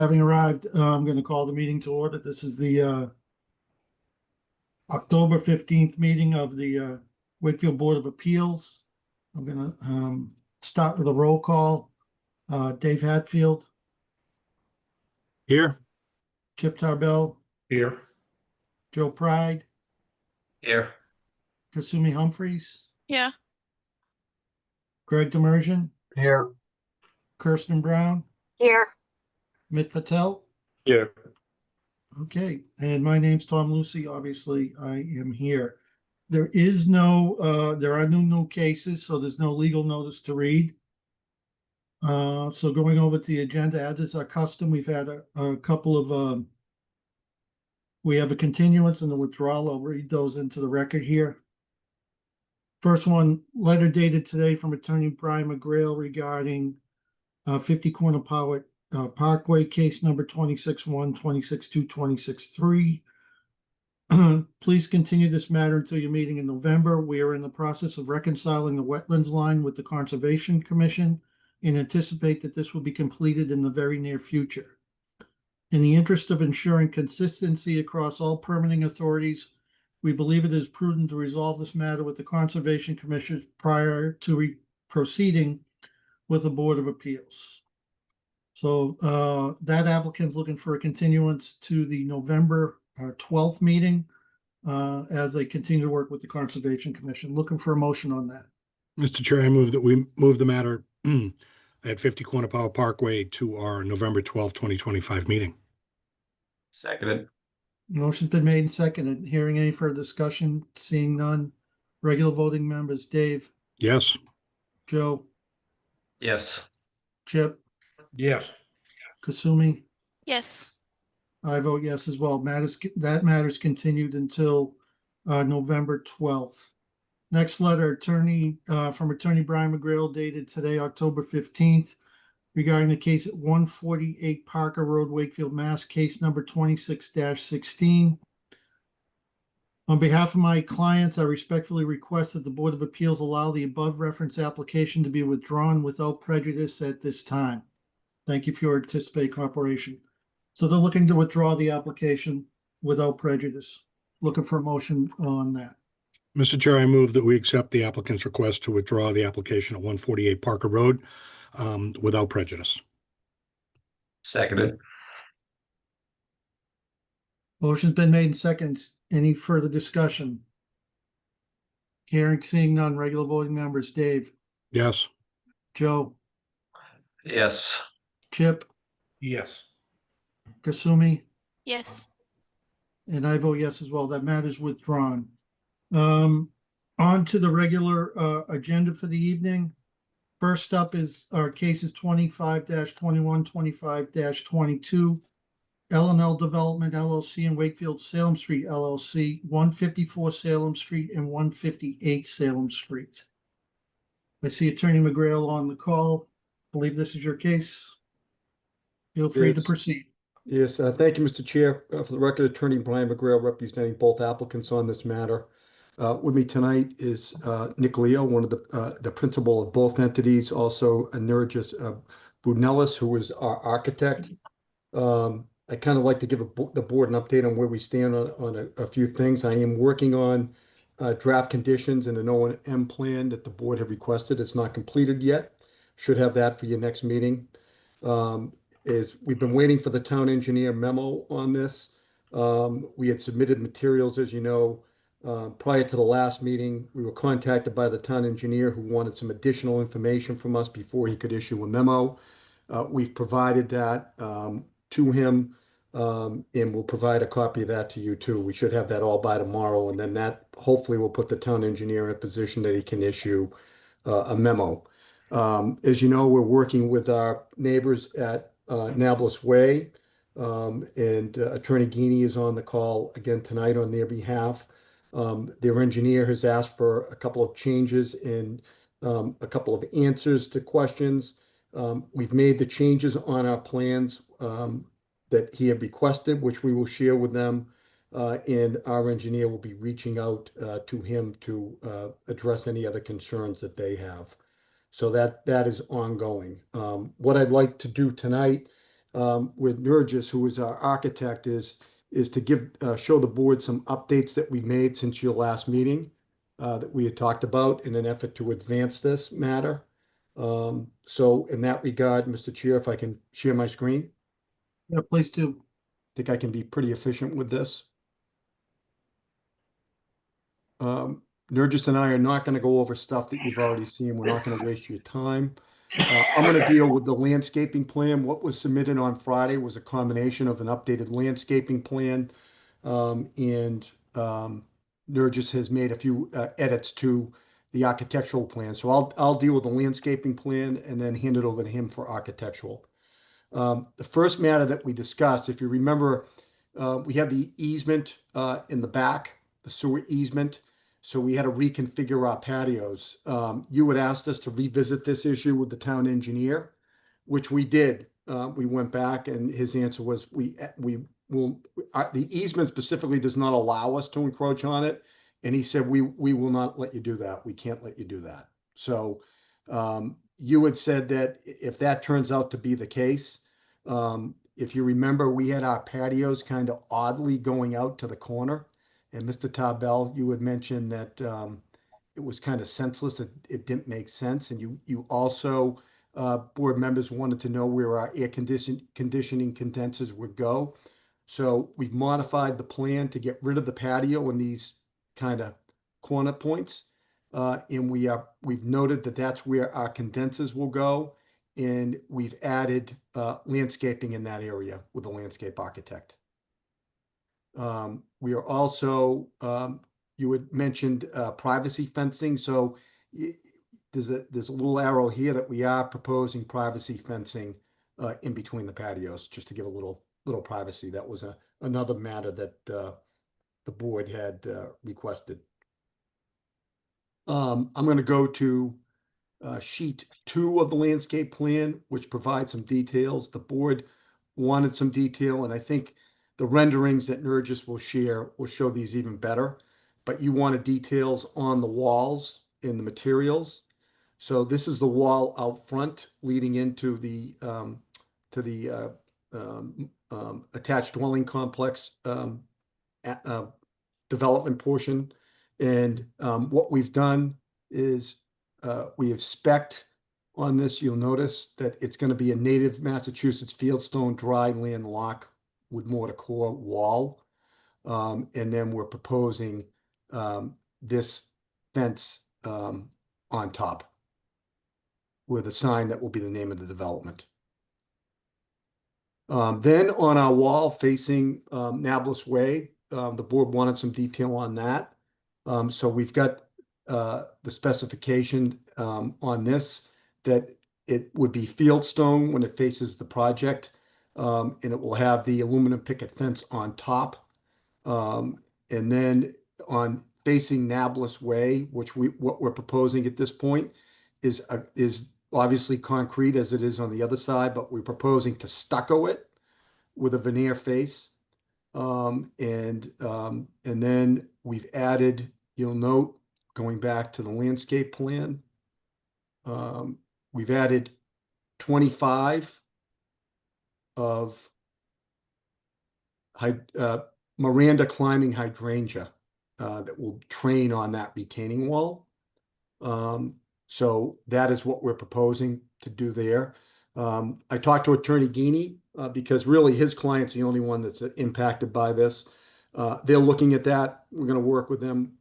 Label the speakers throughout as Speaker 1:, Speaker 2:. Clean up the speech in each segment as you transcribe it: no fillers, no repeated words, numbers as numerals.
Speaker 1: Having arrived, I'm going to call the meeting to order. This is the October 15th meeting of the Wakefield Board of Appeals. I'm going to start with a roll call. Dave Hatfield,
Speaker 2: Here.
Speaker 1: Chip Tarbell,
Speaker 2: Here.
Speaker 1: Joe Pride,
Speaker 2: Here.
Speaker 1: Kasumi Humphreys,
Speaker 3: Yeah.
Speaker 1: Greg Demersion,
Speaker 2: Here.
Speaker 1: Kirsten Brown,
Speaker 3: Here.
Speaker 1: Mit Patel.
Speaker 2: Here.
Speaker 1: Okay, and my name's Tom Lucy. Obviously, I am here. There is no, there are no new cases, so there's no legal notice to read. So going over to the agenda, as is our custom, we've had a couple of, we have a continuance and a withdrawal. I'll read those into the record here. First one, letter dated today from Attorney Brian McGrail regarding 50 Corner Parkway, case number 26-1, 26-2, 26-3. Please continue this matter until your meeting in November. We are in the process of reconciling the wetlands line with the Conservation Commission and anticipate that this will be completed in the very near future. In the interest of ensuring consistency across all permitting authorities, we believe it is prudent to resolve this matter with the Conservation Commission prior to proceeding with the Board of Appeals. So that applicant's looking for a continuance to the November 12th meeting as they continue to work with the Conservation Commission. Looking for a motion on that.
Speaker 2: Mr. Chair, I move that we move the matter at 50 Corner Power Parkway to our November 12th, 2025 meeting.
Speaker 4: Seconded.
Speaker 1: Motion's been made and seconded. Hearing any further discussion, seeing none. Regular voting members, Dave,
Speaker 2: Yes.
Speaker 1: Joe,
Speaker 4: Yes.
Speaker 1: Chip,
Speaker 2: Yes.
Speaker 1: Kasumi.
Speaker 3: Yes.
Speaker 1: I vote yes as well. That matter's continued until November 12th. Next letter, from Attorney Brian McGrail, dated today, October 15th, regarding the case at 148 Parker Road, Wakefield, Mass, case number 26-16. On behalf of my clients, I respectfully request that the Board of Appeals allow the above referenced application to be withdrawn without prejudice at this time. Thank you for your anticipated cooperation. So they're looking to withdraw the application without prejudice. Looking for a motion on that.
Speaker 2: Mr. Chair, I move that we accept the applicant's request to withdraw the application at 148 Parker Road without prejudice.
Speaker 4: Seconded.
Speaker 1: Motion's been made in seconds. Any further discussion? Hearing, seeing none. Regular voting members, Dave,
Speaker 2: Yes.
Speaker 1: Joe,
Speaker 4: Yes.
Speaker 1: Chip,
Speaker 2: Yes.
Speaker 1: Kasumi,
Speaker 3: Yes.
Speaker 1: and I vote yes as well. That matter's withdrawn. On to the regular agenda for the evening. First up is our cases 25-21, 25-22, L&L Development LLC and Wakefield Salem Street LLC, 154 Salem Street and 158 Salem Street. I see Attorney McGrail on the call. I believe this is your case. Feel free to
Speaker 5: Yes.
Speaker 1: proceed.
Speaker 5: Yes, thank you, Mr. Chair. For the record, Attorney Brian McGrail representing both applicants on this matter. With me tonight is Nick Leo, one of the principal of both entities, also Nergis Budnelis, who is our architect. I kind of like to give the board an update on where we stand on a few things. I am working on draft conditions and an O&M plan that the board have requested. It's not completed yet. Should have that for your next meeting. We've been waiting for the town engineer memo on this. We had submitted materials, as you know, prior to the last meeting. We were contacted by the town engineer who wanted some additional information from us before he could issue a memo. We've provided that to him, and we'll provide a copy of that to you too. We should have that all by tomorrow, and then that hopefully will put the town engineer in a position that he can issue a memo. As you know, we're working with our neighbors at Nablus Way, and Attorney Gini is on the call again tonight on their behalf. Their engineer has asked for a couple of changes and a couple of answers to questions. We've made the changes on our plans that he had requested, which we will share with them, and our engineer will be reaching out to him to address any other concerns that they have. So that is ongoing. What I'd like to do tonight with Nurgis, who is our architect, is to give show the board some updates that we made since your last meeting that we had talked about in an effort to advance this matter. So in that regard, Mr. Chair, if I can share my screen,
Speaker 1: Yeah, please do.
Speaker 5: I think I can be pretty efficient with this. Nurgis and I are not going to go over stuff that you've already seen. We're not going to waste your time. I'm going to deal with the landscaping plan. What was submitted on Friday was a combination of an updated landscaping plan, and Nurgis has made a few edits to the architectural plan. So I'll deal with the landscaping plan and then hand it over to him for architectural. The first matter that we discussed, if you remember, we have the easement in the back, the sewer easement. So we had to reconfigure our patios. You had asked us to revisit this issue with the town engineer, which we did. We went back and his answer was we will, the easement specifically does not allow us to encroach on it. And he said, we will not let you do that. We can't let you do that. So you had said that if that turns out to be the case, if you remember, we had our patios kind of oddly going out to the corner. And Mr. Tabell, you had mentioned that it was kind of senseless. It didn't make sense. And you also, board members wanted to know where our air conditioning condensers would go. So we've modified the plan to get rid of the patio in these kind of corner points. And we've noted that that's where our condensers will go. And we've added landscaping in that area with the landscape architect. We are also, you had mentioned privacy fencing. So there's a little arrow here that we are proposing privacy fencing in between the patios, just to give a little privacy. That was another matter that the board had requested. I'm going to go to sheet 2 of the landscape plan, which provides some details. The board wanted some detail, and I think the renderings that Nurgis will share will show these even better. But you wanted details on the walls and the materials. So this is the wall out front leading into the attached dwelling complex development portion. And what we've done is we have spec'd on this. You'll notice that it's going to be a native Massachusetts fieldstone dry land lock with mortar core wall. And then we're proposing this fence on top with a sign that will be the name of the development. Then on our wall facing Nablus Way, the board wanted some detail on that. So we've got the specification on this, that it would be fieldstone when it faces the project, and it will have the aluminum picket fence on top. And then on facing Nablus Way, which what we're proposing at this point is obviously concrete as it is on the other side, but we're proposing to stucco it with a veneer face. And then we've added, you'll note, going back to the landscape plan, we've added 25 of Miranda climbing hydrangea that will train on that retaining wall. So that is what we're proposing to do there. I talked to Attorney Gini because really his client's the only one that's impacted by this. They're looking at that. We're going to work with them.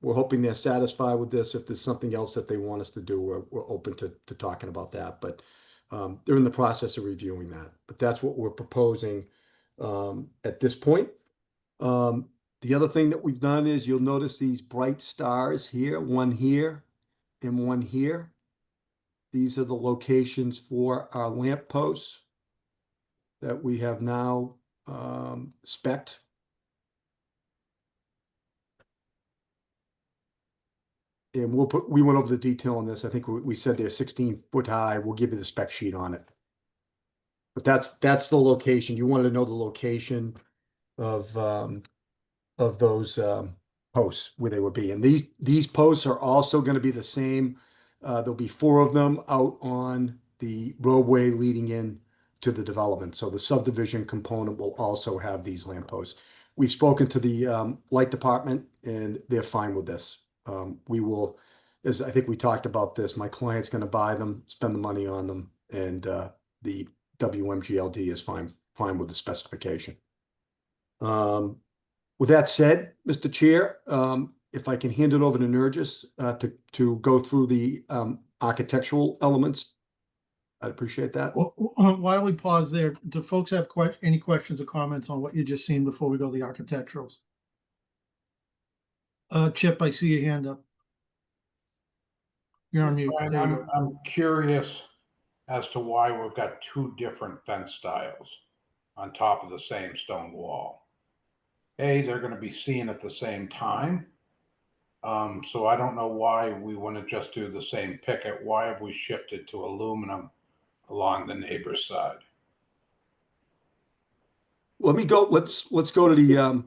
Speaker 5: We're hoping they're satisfied with this. If there's something else that they want us to do, we're open to talking about that. But they're in the process of reviewing that. But that's what we're proposing at this point. The other thing that we've done is you'll notice these bright stars here, one here and one here. These are the locations for our lamp posts that we have now spec'd. And we went over the detail on this. I think we said they're 16 foot high. We'll give you the spec sheet on it. But that's the location. You wanted to know the location of those posts where they would be. And these posts are also going to be the same. There'll be 4 of them out on the roadway leading in to the development. So the subdivision component will also have these lampposts. We've spoken to the light department and they're fine with this. We will, as I think we talked about this, my client's going to buy them, spend the money on them, and the WMGLD is fine with the specification. With that said, Mr. Chair, if I can hand it over to Nergis to go through the architectural elements, I'd appreciate that.
Speaker 1: Well, why don't we pause there? Do folks have any questions or comments on what you just seen before we go to the architecturals? Chip, I see your hand up. You're on mute.
Speaker 3: Brian,
Speaker 1: There you go.
Speaker 3: I'm curious as to why we've got two different fence styles on top of the same stone wall. A, they're going to be seen at the same time. So I don't know why we want to just do the same picket. Why have we shifted to aluminum along the neighbor's side?
Speaker 5: Let me go. Let's go to the.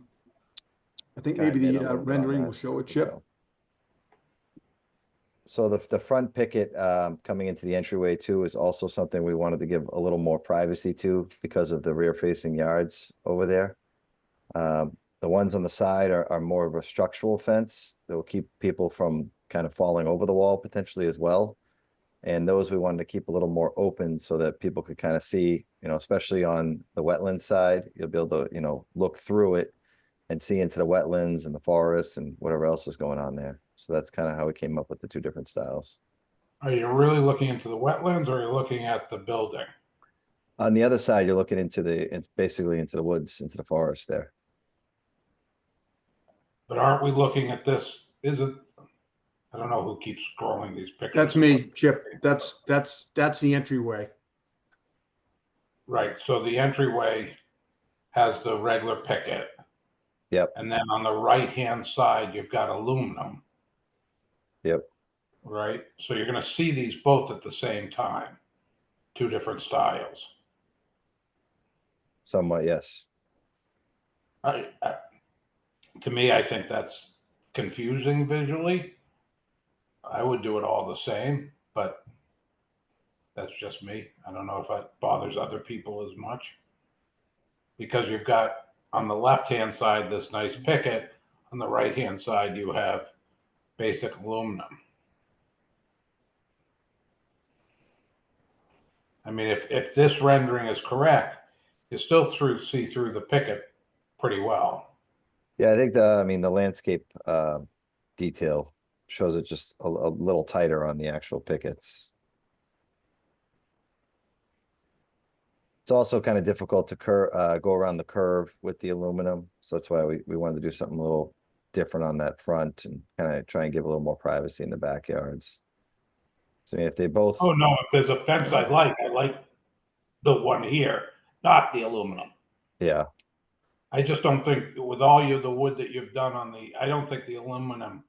Speaker 5: I think
Speaker 6: Guy
Speaker 5: maybe
Speaker 6: did a
Speaker 5: the
Speaker 6: little bit on
Speaker 5: rendering
Speaker 6: that
Speaker 5: will show it, Chip.
Speaker 6: detail. So the front picket coming into the entryway too is also something we wanted to give a little more privacy to because of the rear facing yards over there. The ones on the side are more of a structural fence that will keep people from kind of falling over the wall potentially as well. And those we wanted to keep a little more open so that people could kind of see, you know, especially on the wetland side, you'll be able to, you know, look through it and see into the wetlands and the forests and whatever else is going on there. So that's kind of how we came up with the two different styles.
Speaker 3: Are you really looking into the wetlands, or are you looking at the building?
Speaker 6: On the other side, you're looking into it's basically into the woods, into the forest there.
Speaker 3: But aren't we looking at this? I don't know who keeps scrolling these pictures.
Speaker 5: That's me, Chip. That's the entryway.
Speaker 3: Right. So the entryway has the regular picket.
Speaker 6: Yep.
Speaker 3: And then on the right-hand side, you've got aluminum.
Speaker 6: Yep.
Speaker 3: Right. So you're going to see these both at the same time, two different styles.
Speaker 6: Somewhat, yes.
Speaker 3: To me, I think that's confusing visually. I would do it all the same, but that's just me. I don't know if that bothers other people as much. Because you've got on the left-hand side this nice picket, on the right-hand side you have basic aluminum. I mean, if this rendering is correct, you still see through the picket pretty well.
Speaker 6: Yeah, I think the landscape detail shows it just a little tighter on the actual pickets. It's also kind of difficult to go around the curve with the aluminum. So that's why we wanted to do something a little different on that front and kind of try and give a little more privacy in the backyards. So if they both.
Speaker 3: Oh, no, if there's a fence I like the one here, not the aluminum.
Speaker 6: Yeah.
Speaker 3: I just don't think with all the wood that you've done I don't think the aluminum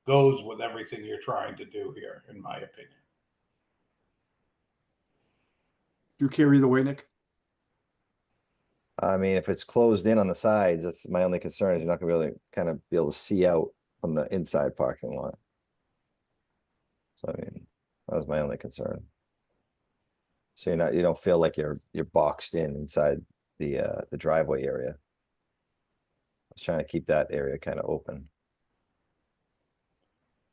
Speaker 3: goes with everything you're trying to do here, in my opinion.
Speaker 5: You care either way, Nick?
Speaker 6: I mean, if it's closed in on the sides, that's my only concern is you're not gonna be able to see out from the inside parking lot. So I mean, that was my only concern. So you don't feel like you're boxed inside the driveway area. I was trying to keep that area kind of open.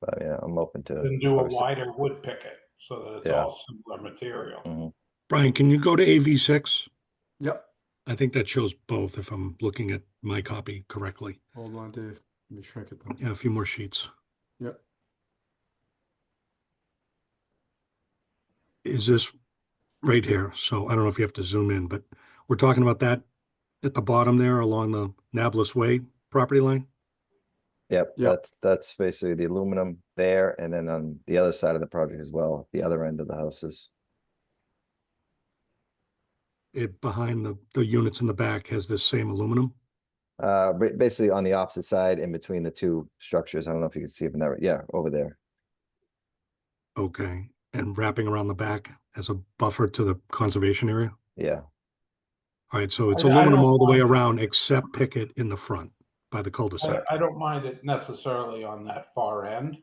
Speaker 6: But yeah, I'm open to.
Speaker 3: Then do a
Speaker 6: obviously-
Speaker 3: wider wood picket so that it's
Speaker 6: Yeah.
Speaker 3: all similar material.
Speaker 6: Mhm.
Speaker 2: Brian, can you go to AV6?
Speaker 5: Yep.
Speaker 2: I think that shows both if I'm looking at my copy correctly.
Speaker 5: Hold on, Dave. Let me shrink it down.
Speaker 2: Yeah, a few more sheets.
Speaker 5: Yep.
Speaker 2: Is this right here? So I don't know if you have to zoom in, but we're talking about that at the bottom there along the Nablus Way property line?
Speaker 6: Yep,
Speaker 5: Yep.
Speaker 6: that's basically the aluminum there, and then on the other side of the project as well, the other end of the houses.
Speaker 2: It behind the units in the back has this same aluminum?
Speaker 6: Basically on the opposite side in between the two structures. I don't know if you can see it from there. Yeah, over there.
Speaker 2: Okay, and wrapping around the back as a buffer to the conservation area?
Speaker 6: Yeah,
Speaker 2: All right, so it's
Speaker 3: I
Speaker 2: aluminum
Speaker 3: don't
Speaker 2: all the way
Speaker 3: mind-
Speaker 2: around except picket in the front by the cul-de-sac.
Speaker 3: I don't mind it necessarily on that far end,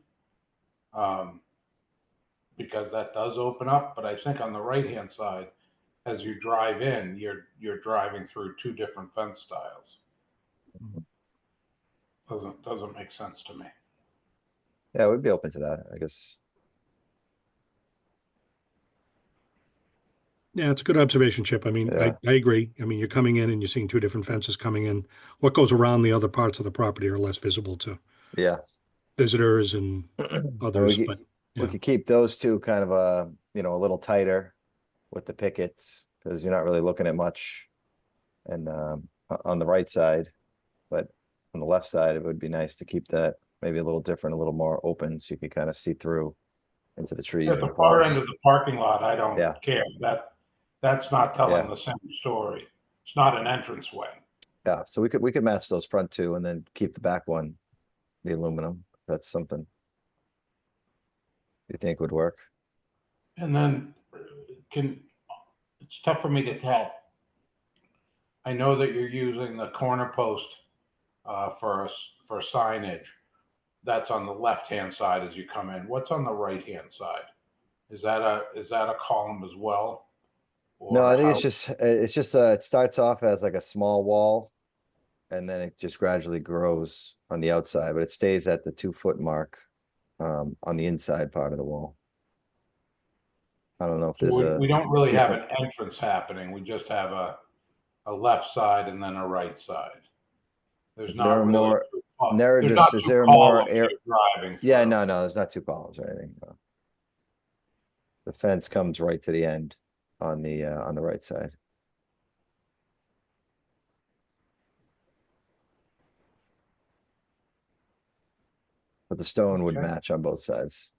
Speaker 3: because that does open up. But I think on the right-hand side, as you drive in, you're driving through two different fence styles. Doesn't make sense to me.
Speaker 6: Yeah, we'd be open to that, I guess.
Speaker 2: Yeah, it's a good observation, Chip. I mean,
Speaker 6: Yeah.
Speaker 2: I agree. I mean, you're coming in and you're seeing two different fences coming in. What goes around the other parts of the property are less visible to
Speaker 6: Yeah.
Speaker 2: visitors and
Speaker 6: And
Speaker 2: others,
Speaker 6: we
Speaker 2: but
Speaker 6: we
Speaker 2: yeah.
Speaker 6: could keep those two kind of a little tighter with the pickets, because you're not really looking at much. And on the right side, but on the left side, it would be nice to keep that maybe a little different, a little more open, so you could kind of see through into the trees
Speaker 3: At
Speaker 6: and
Speaker 3: the far end
Speaker 6: clubs.
Speaker 3: of the parking lot, I don't
Speaker 6: Yeah.
Speaker 3: care. That's not telling
Speaker 6: Yeah.
Speaker 3: the same story. It's not an entranceway.
Speaker 6: Yeah, so we could match those front two and then keep the back one, the aluminum. That's something you think would work.
Speaker 3: And then it's tough for me to tell. I know that you're using the corner post for signage. That's on the left-hand side as you come in. What's on the right-hand side? Is that a column as well?
Speaker 6: No,
Speaker 3: Or
Speaker 6: I think
Speaker 3: how-
Speaker 6: it's just it starts off as like a small wall, and then it just gradually grows on the outside, but it stays at the 2 foot mark on the inside part of the wall. I don't know if there's
Speaker 3: we don't really have an
Speaker 6: different-
Speaker 3: entrance happening. We just have a left side and then a right side. There's
Speaker 6: Is there
Speaker 3: not
Speaker 6: a
Speaker 3: really
Speaker 6: more
Speaker 3: there's not
Speaker 6: is
Speaker 3: two
Speaker 6: there more
Speaker 3: columns
Speaker 6: air?
Speaker 3: you're driving
Speaker 6: Yeah,
Speaker 3: through.
Speaker 6: no, there's not two columns or anything. No. The fence comes right to the end on the right side. But the stone would
Speaker 3: Okay.
Speaker 6: match on both sides.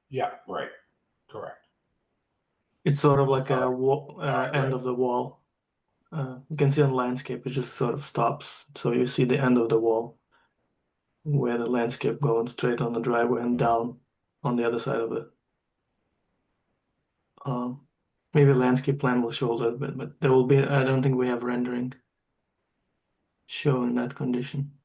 Speaker 3: Yeah, right. Correct.
Speaker 7: It's sort of like a
Speaker 3: Sorry.
Speaker 7: wall,
Speaker 3: Right.
Speaker 7: end of the wall. You can see on landscape, it just sort of stops. So you see the end of the wall where the landscape going straight on the driveway and down on the other side of it. Maybe landscape plan will show a little bit, but there will be, I don't think we have rendering showing that condition.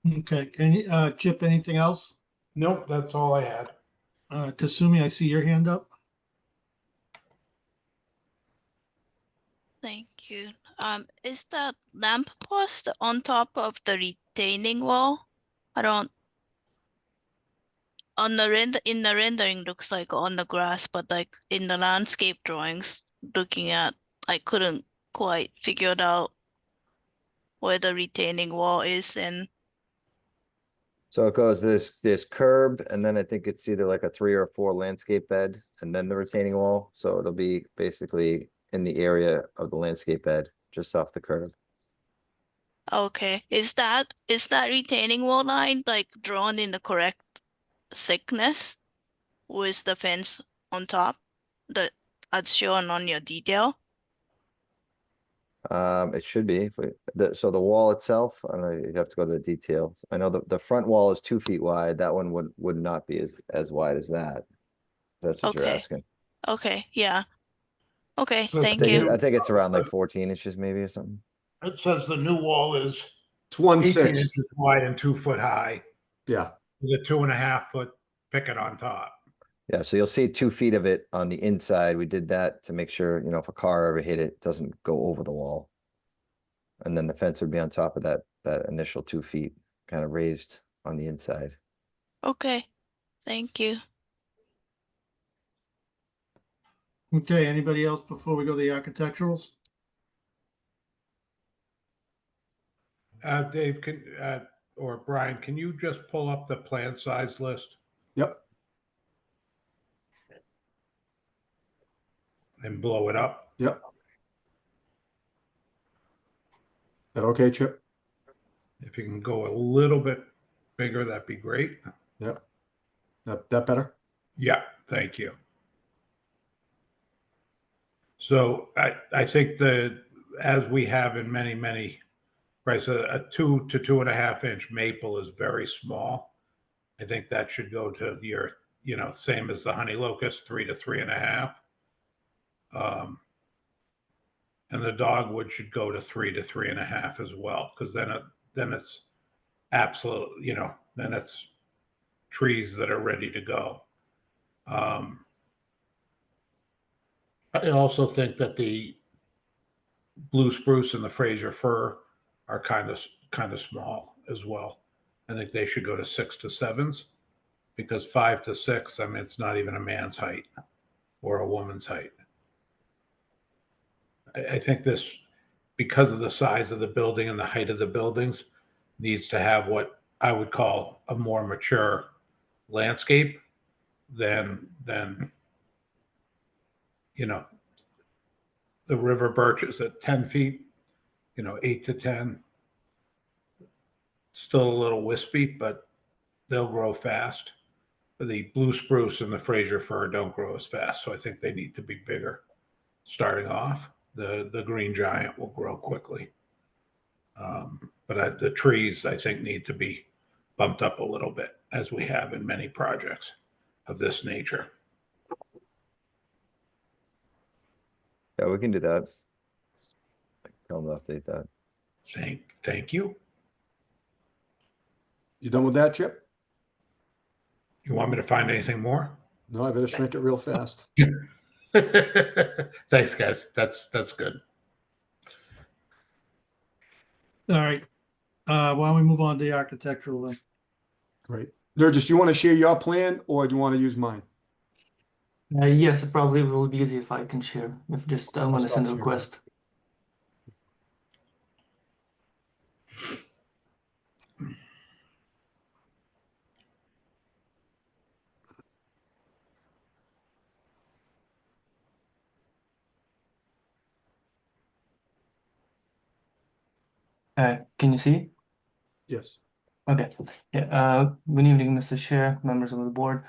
Speaker 1: Okay, Chip, anything else?
Speaker 3: Nope, that's all I had.
Speaker 1: Kasumi, I see your hand up.
Speaker 8: Thank you. Is that lamp post on top of the retaining wall? I don't. On the in the rendering looks like on the grass, but like in the landscape drawings, looking at, I couldn't quite figure it out where the retaining wall is, and
Speaker 6: So it goes this curb, and then I think it's either like a 3 or 4 landscape bed, and then the retaining wall. So it'll be basically in the area of the landscape bed, just off the curb.
Speaker 8: okay, is that retaining wall line like drawn in the correct thickness with the fence on top, the as shown on your detail?
Speaker 6: It should be. So the wall itself, I don't know, you have to go to the details. I know the front wall is 2 feet wide. That one would not be as wide as that. That's what you're
Speaker 8: Okay.
Speaker 6: asking.
Speaker 8: Okay, yeah. Okay,
Speaker 3: So
Speaker 8: thank
Speaker 6: I
Speaker 8: you.
Speaker 6: think it's around like 14 inches maybe or something.
Speaker 3: It says the new wall is
Speaker 5: It's 1
Speaker 3: 18
Speaker 5: 6.
Speaker 3: inches wide and 2 foot high,
Speaker 5: Yeah,
Speaker 3: with a 2.5 foot picket on top.
Speaker 6: Yeah, so you'll see 2 feet of it on the inside. We did that to make sure, if a car ever hit it, it doesn't go over the wall. And then the fence would be on top of that initial 2 feet, kind of raised on the inside.
Speaker 8: Okay, thank you.
Speaker 1: Okay, anybody else before we go to the architecturals?
Speaker 3: Dave, or Brian, can you just pull up the plan size list
Speaker 5: yep.
Speaker 3: and blow it up?
Speaker 5: Yep. That okay, Chip?
Speaker 3: If you can go a little bit bigger, that'd be great.
Speaker 5: Yep. That better?
Speaker 3: Yeah, thank you. So I think as we have in many, right, so a 2 to 2.5 inch maple is very small. I think that should go to your, same as the honey locust, 3 to 3.5. And the dogwood should go to 3 to 3.5 as well, because then it's absolute, then it's trees that are ready to go. I also think that the blue spruce and the Fraser fir are kind of small as well. I think they should go to 6 to 7s, because 5 to 6, I mean, it's not even a man's height or a woman's height. I think this, because of the size of the building and the height of the buildings, needs to have what I would call a more mature landscape than the river birches at 10 feet, 8 to 10. Still a little wispy, but they'll grow fast. The blue spruce and the Fraser fir don't grow as fast, so I think they need to be bigger. Starting off, the green giant will grow quickly. But the trees, I think, need to be bumped up a little bit, as we have in many projects of this nature.
Speaker 6: Yeah, we can do that. Tell them to update that.
Speaker 3: Thank you.
Speaker 5: You done with that, Chip?
Speaker 3: You want me to find anything more?
Speaker 5: No, I better shrink it real fast.
Speaker 3: Thanks, guys. That's good.
Speaker 1: All right. Why don't we move on to the architectural then?
Speaker 5: Great. Nurgis, do you want to share your plan or do you want to use mine?
Speaker 7: Yes, it probably will be easy if I can share. If just I'm
Speaker 5: I'll
Speaker 7: gonna
Speaker 5: stop
Speaker 7: send a
Speaker 5: sharing.
Speaker 7: request. Can you see?
Speaker 5: Yes.
Speaker 7: Okay. Yeah. Good evening, Mr. Chair, members of the board.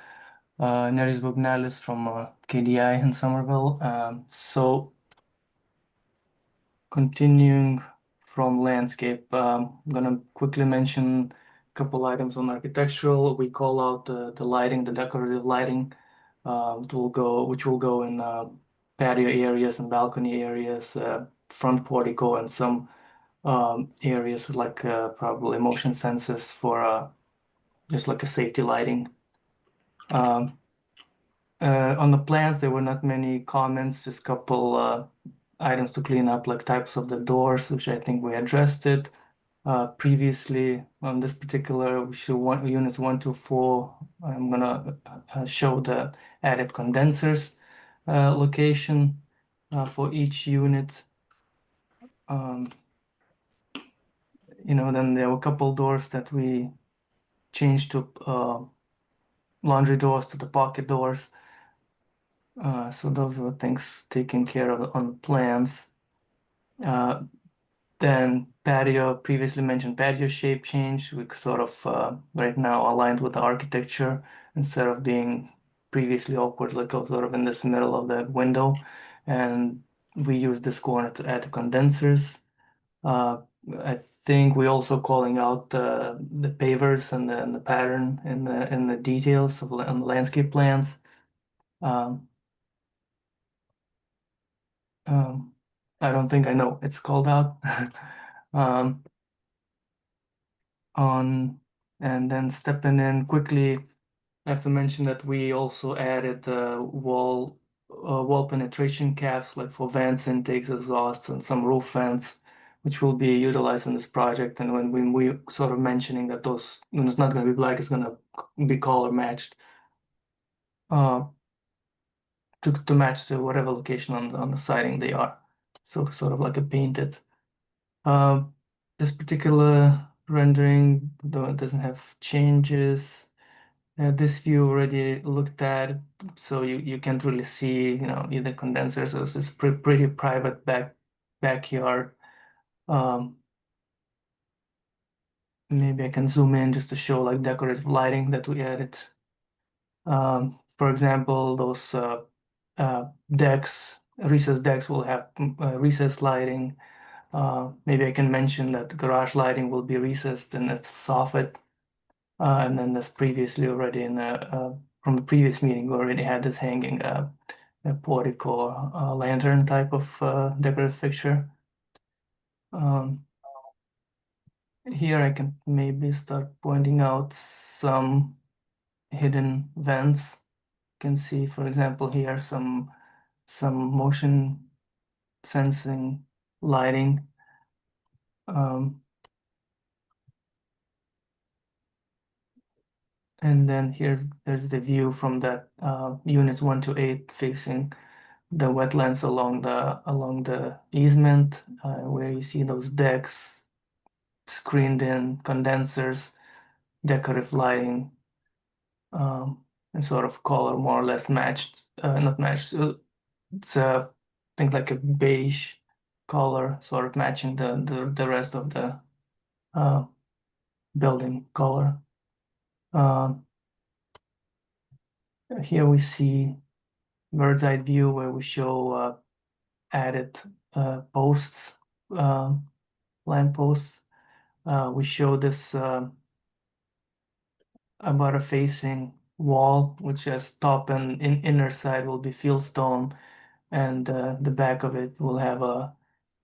Speaker 7: Neris Bugnalis from KDI in Somerville. So continuing from landscape, I'm gonna quickly mention a couple items on architectural. We call out the lighting, the decorative lighting, which will go in patio areas and balcony areas, front portico, and some areas like probably motion sensors for just like a safety lighting. On the plans, there were not many comments, just a couple items to clean up, like types of the doors, which I think we addressed it. Previously on this particular, we show units 1 to 4. I'm gonna show the added condensers location for each unit. Then there were a couple doors that we changed to laundry doors to the pocket doors. So those were things taken care of on plans. Then patio, previously mentioned patio shape change, we sort of right now aligned with the architecture instead of being previously awkward, like sort of in this middle of the window. And we use this corner to add the condensers. I think we also calling out the pavers and the pattern in the details of on the landscape plans. I don't think I know it's called out. And then stepping in quickly, I have to mention that we also added wall penetration caps, like for vents, intakes, exhausts, and some roof vents, which will be utilized in this project. And when we sort of mentioning that when it's not going to be black, it's going to be color matched to match to whatever location on the siding they are. So sort of like a painted. This particular rendering doesn't have changes. This view already looked at, so you can't really see, either condensers. So it's pretty private backyard. Maybe I can zoom in just to show like decorative lighting that we added. For example, those recessed decks will have recessed lighting. Maybe I can mention that the garage lighting will be recessed and it's soffit. And then as previously already from the previous meeting, we already had this hanging a portico, lantern type of decorative fixture. Here I can maybe start pointing out some hidden vents. You can see, for example, here some motion sensing lighting. And then there's the view from that units 1 to 8 facing the wetlands along the easement, where you see those decks, screened in condensers, decorative lighting, and sort of color more or less matched, not matched. So it's I think like a beige color, sort of matching the rest of the building color. Here we see bird's eye view where we show added posts, lamp posts. We show this about a facing wall, which has top and inner side will be fieldstone, and the back of it will have a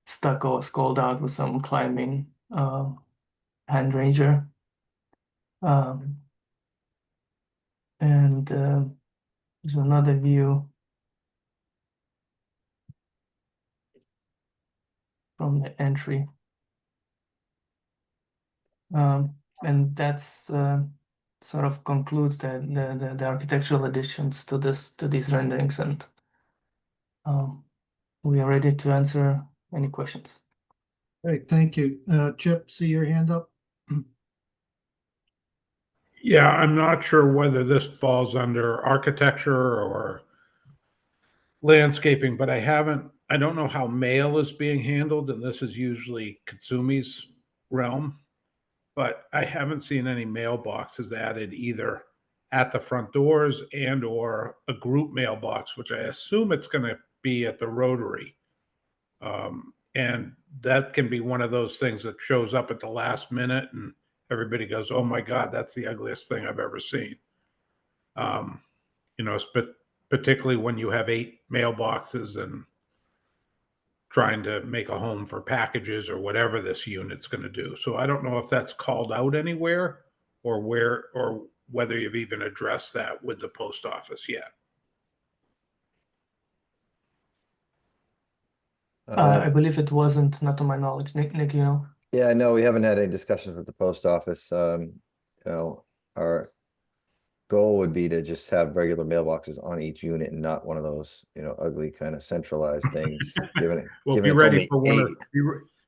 Speaker 7: stucco scrolled out with some climbing hand ranger. And there's another view from the entry. And that's sort of concludes the architectural additions to these renderings, and we are ready to answer any questions.
Speaker 1: Great, thank you. Chip, see your hand up?
Speaker 3: Yeah, I'm not sure whether this falls under architecture or landscaping, but I don't know how mail is being handled, and this is usually Katsumi's realm, but I haven't seen any mailboxes added either at the front doors and or a group mailbox, which I assume it's going to be at the Rotary. And that can be one of those things that shows up at the last minute and everybody goes, oh my God, that's the ugliest thing I've ever seen. Particularly when you have 8 mailboxes and trying to make a home for packages or whatever this unit's going to do. So I don't know if that's called out anywhere or whether you've even addressed that with the post office yet.
Speaker 7: I believe it wasn't, not to my knowledge. Nick, you know?
Speaker 6: Yeah, no, we haven't had any discussions with the post office. Our goal would be to just have regular mailboxes on each unit and not one of those, ugly kind of centralized things.
Speaker 3: Well, be ready for one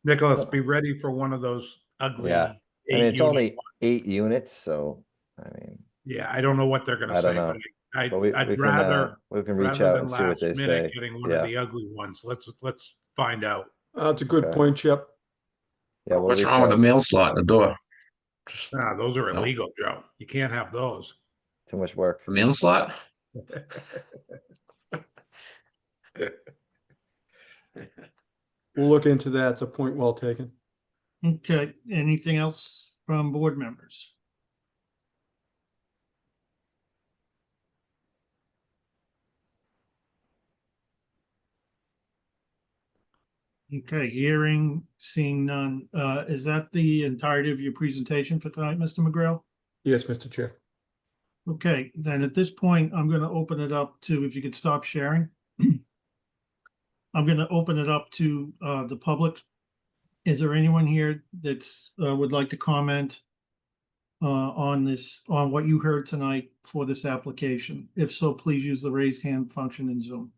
Speaker 3: Nicholas, be ready for one of those ugly.
Speaker 6: Yeah, I mean, it's only 8 units, so I mean.
Speaker 3: Yeah, I don't know what they're going to say,
Speaker 6: know.
Speaker 3: but
Speaker 6: we can reach out and see what they say.
Speaker 3: Getting one of the ugly ones, let's find out.
Speaker 5: That's a good point, Chip.
Speaker 6: Yeah,
Speaker 4: What's wrong with the mail slot in the door?
Speaker 3: Nah, those are illegal, Joe. You can't have those.
Speaker 6: Too much work.
Speaker 4: A mail slot?
Speaker 5: We'll look into that. It's a point well taken.
Speaker 1: Okay, anything else from board members? Okay, seeing none. Is that the entirety of your presentation for tonight, Mr. McGrail?
Speaker 5: Yes, Mr. Chair.
Speaker 1: Okay, then at this point, I'm going to open it up to, if you could stop sharing. I'm going to open it up to the public. Is there anyone here that's would like to comment on what you heard tonight for this application? If so, please use the raised hand function in Zoom.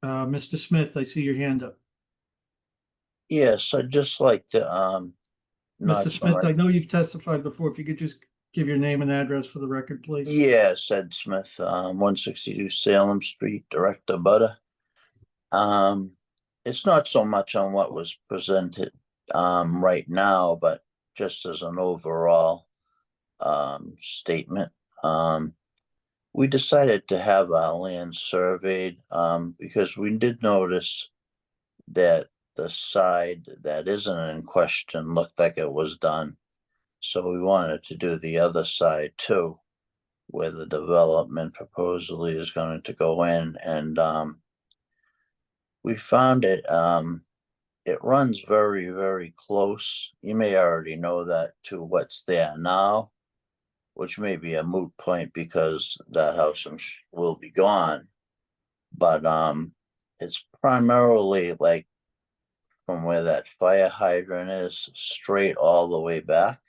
Speaker 1: Mr. Smith, I see your hand up.
Speaker 9: Yes, I'd just like to,
Speaker 1: Mr. Smith, I know you've testified before. If you could just give your name and address for the record, please.
Speaker 9: Yes, Ed Smith, 162 Salem Street, Director Butter. It's not so much on what was presented right now, but just as an overall statement. We decided to have our land surveyed because we did notice that the side that isn't in question looked like it was done. So we wanted to do the other side too, where the development proposally is going to go in, and we found it runs very, very close. You may already know that, to what's there now, which may be a moot point because that house will be gone. But it's primarily like from where that fire hydrant is straight all the way back.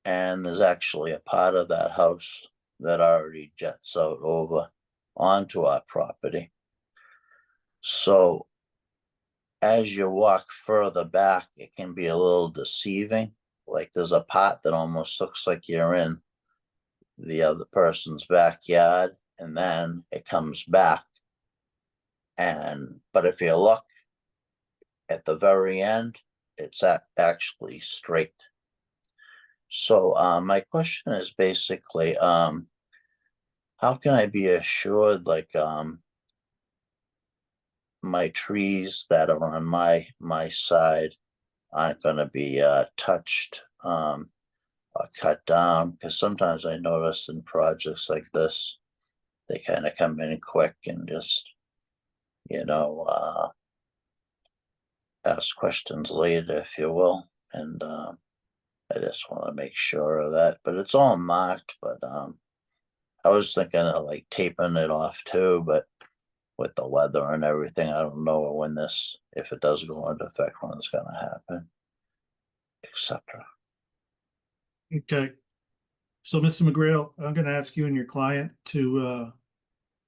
Speaker 9: And there's actually a part of that house that already jets out over onto our property. So as you walk further back, it can be a little deceiving. Like there's a part that almost looks like you're in the other person's backyard, and then it comes back. But if you look at the very end, it's actually straight. So my question is basically, how can I be assured, like, my trees that are on my side aren't going to be touched or cut down? Because sometimes I notice in projects like this, they kind of come in quick and just, ask questions later, if you will. And I just want to make sure of that. But it's all marked. But I was thinking of like taping it off too, but with the weather and everything, I don't know when this, if it does go into effect, when it's going to happen, etc.
Speaker 1: Okay. So, Mr. McGrail, I'm going to ask you and your client to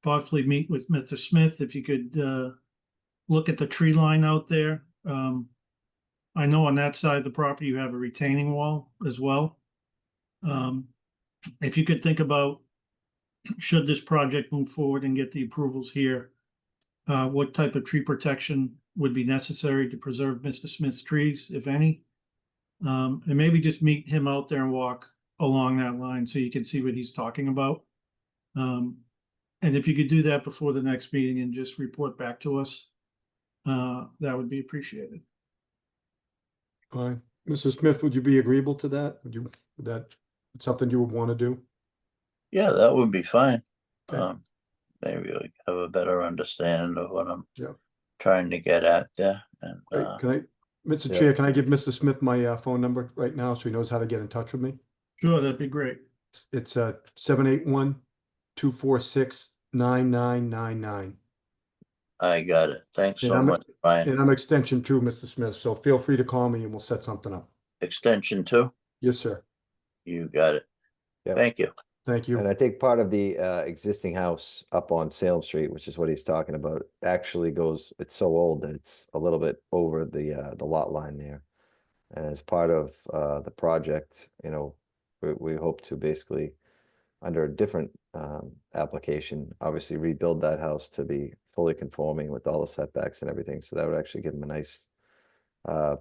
Speaker 1: possibly meet with Mr. Smith. If you could look at the tree line out there. I know on that side of the property, you have a retaining wall as well. If you could think about, should this project move forward and get the approvals here, what type of tree protection would be necessary to preserve Mr. Smith's trees, if any? And maybe just meet him out there and walk along that line so you can see what he's talking about. And if you could do that before the next meeting and just report back to us, that would be appreciated.
Speaker 5: Fine. Mrs. Smith, would you be agreeable to that? Would that something you would want to do?
Speaker 9: Yeah, that would be fine.
Speaker 5: Okay.
Speaker 9: Maybe we have a better understanding of what I'm
Speaker 5: Yeah.
Speaker 9: trying to get at there. And
Speaker 5: Right. Mr.
Speaker 6: Yeah.
Speaker 5: Chair, can I give Mr. Smith my phone number right now so he knows how to get in touch with me?
Speaker 1: Sure, that'd be great.
Speaker 5: It's 781-246-9999.
Speaker 9: I got it. Thanks
Speaker 5: And
Speaker 9: so much, Brian.
Speaker 5: And I'm extension 2, Mr. Smith, so feel free to call me and we'll set something up.
Speaker 9: Extension 2,
Speaker 5: Yes, sir.
Speaker 9: you got it.
Speaker 6: Yep.
Speaker 9: Thank you.
Speaker 5: Thank you.
Speaker 6: And I think part of the existing house up on Salem Street, which is what he's talking about, actually goes, it's so old that it's a little bit over the lot line there. And as part of the project, we hope to basically, under a different application, obviously rebuild that house to be fully conforming with all the setbacks and everything. So that would actually give him a nice,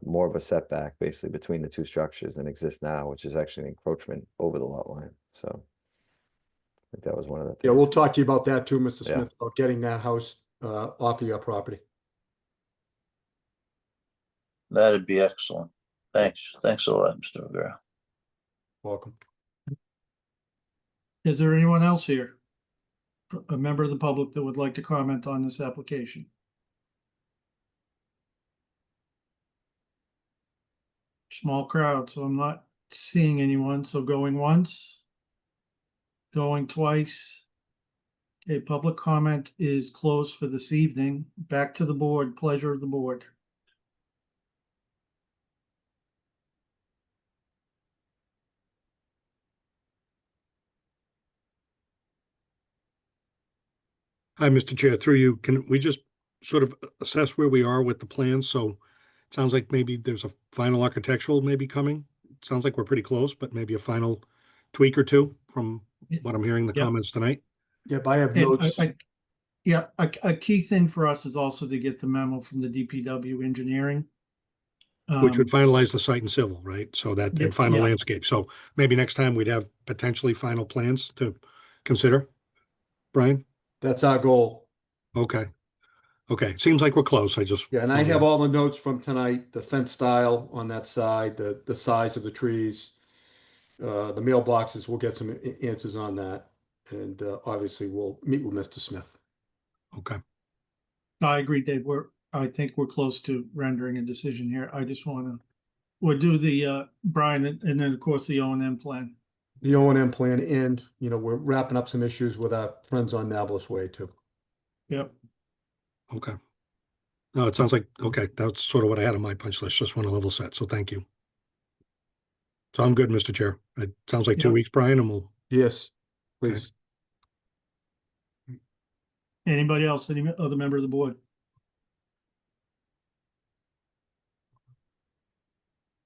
Speaker 6: more of a setback basically between the two structures than exists now, which is actually an encroachment over the lot line. So I think that was one of the things.
Speaker 5: Yeah, we'll talk to you about that too, Mr.
Speaker 6: Yeah.
Speaker 5: Smith, about getting that house off of your property.
Speaker 9: That'd be excellent. Thanks. Thanks a lot, Mr. McGraw.
Speaker 5: Welcome.
Speaker 1: Is there anyone else here? A member of the public that would like to comment on this application? Small crowd, so I'm not seeing anyone. So going once, going twice. Okay, public comment is closed for this evening. Back to the board. Pleasure of the board.
Speaker 2: Hi, Mr. Chair, through you, can we just sort of assess where we are with the plans? So it sounds like maybe there's a final architectural maybe coming. It sounds like we're pretty close, but maybe a final tweak or two from what I'm hearing the
Speaker 1: Yeah.
Speaker 2: comments tonight.
Speaker 5: Yep, I have
Speaker 1: And
Speaker 5: notes.
Speaker 1: a key thing for us is also to get the memo from the DPW engineering.
Speaker 2: Which would finalize the site and civil, right? So that,
Speaker 1: Yeah,
Speaker 2: and final
Speaker 1: yeah.
Speaker 2: landscape. So maybe next time we'd have potentially final plans to consider. Brian?
Speaker 5: That's our goal.
Speaker 2: Okay. Okay. Seems like we're close. I just.
Speaker 5: Yeah, and I
Speaker 2: wanted
Speaker 5: have
Speaker 2: to-
Speaker 5: all the notes from tonight, the fence style on that side, the size of the trees. the mailboxes, we'll get some answers on that. And obviously we'll meet with Mr. Smith.
Speaker 2: Okay.
Speaker 1: I agree, Dave. I think we're close to rendering a decision here. I just we'll do the, Brian, and then of course the O&M plan.
Speaker 5: The O&M plan, and, you know, we're wrapping up some issues with our friends on Nablus Way too.
Speaker 1: Yep.
Speaker 2: Okay. No, it sounds like, okay, that's sort of what I had on my punch list. Just want to level set. So thank you. So I'm good, Mr. Chair. It sounds like 2
Speaker 1: Yep.
Speaker 2: weeks, Brian, and we'll,
Speaker 5: Yes, please.
Speaker 1: Anybody else, any other member of the board?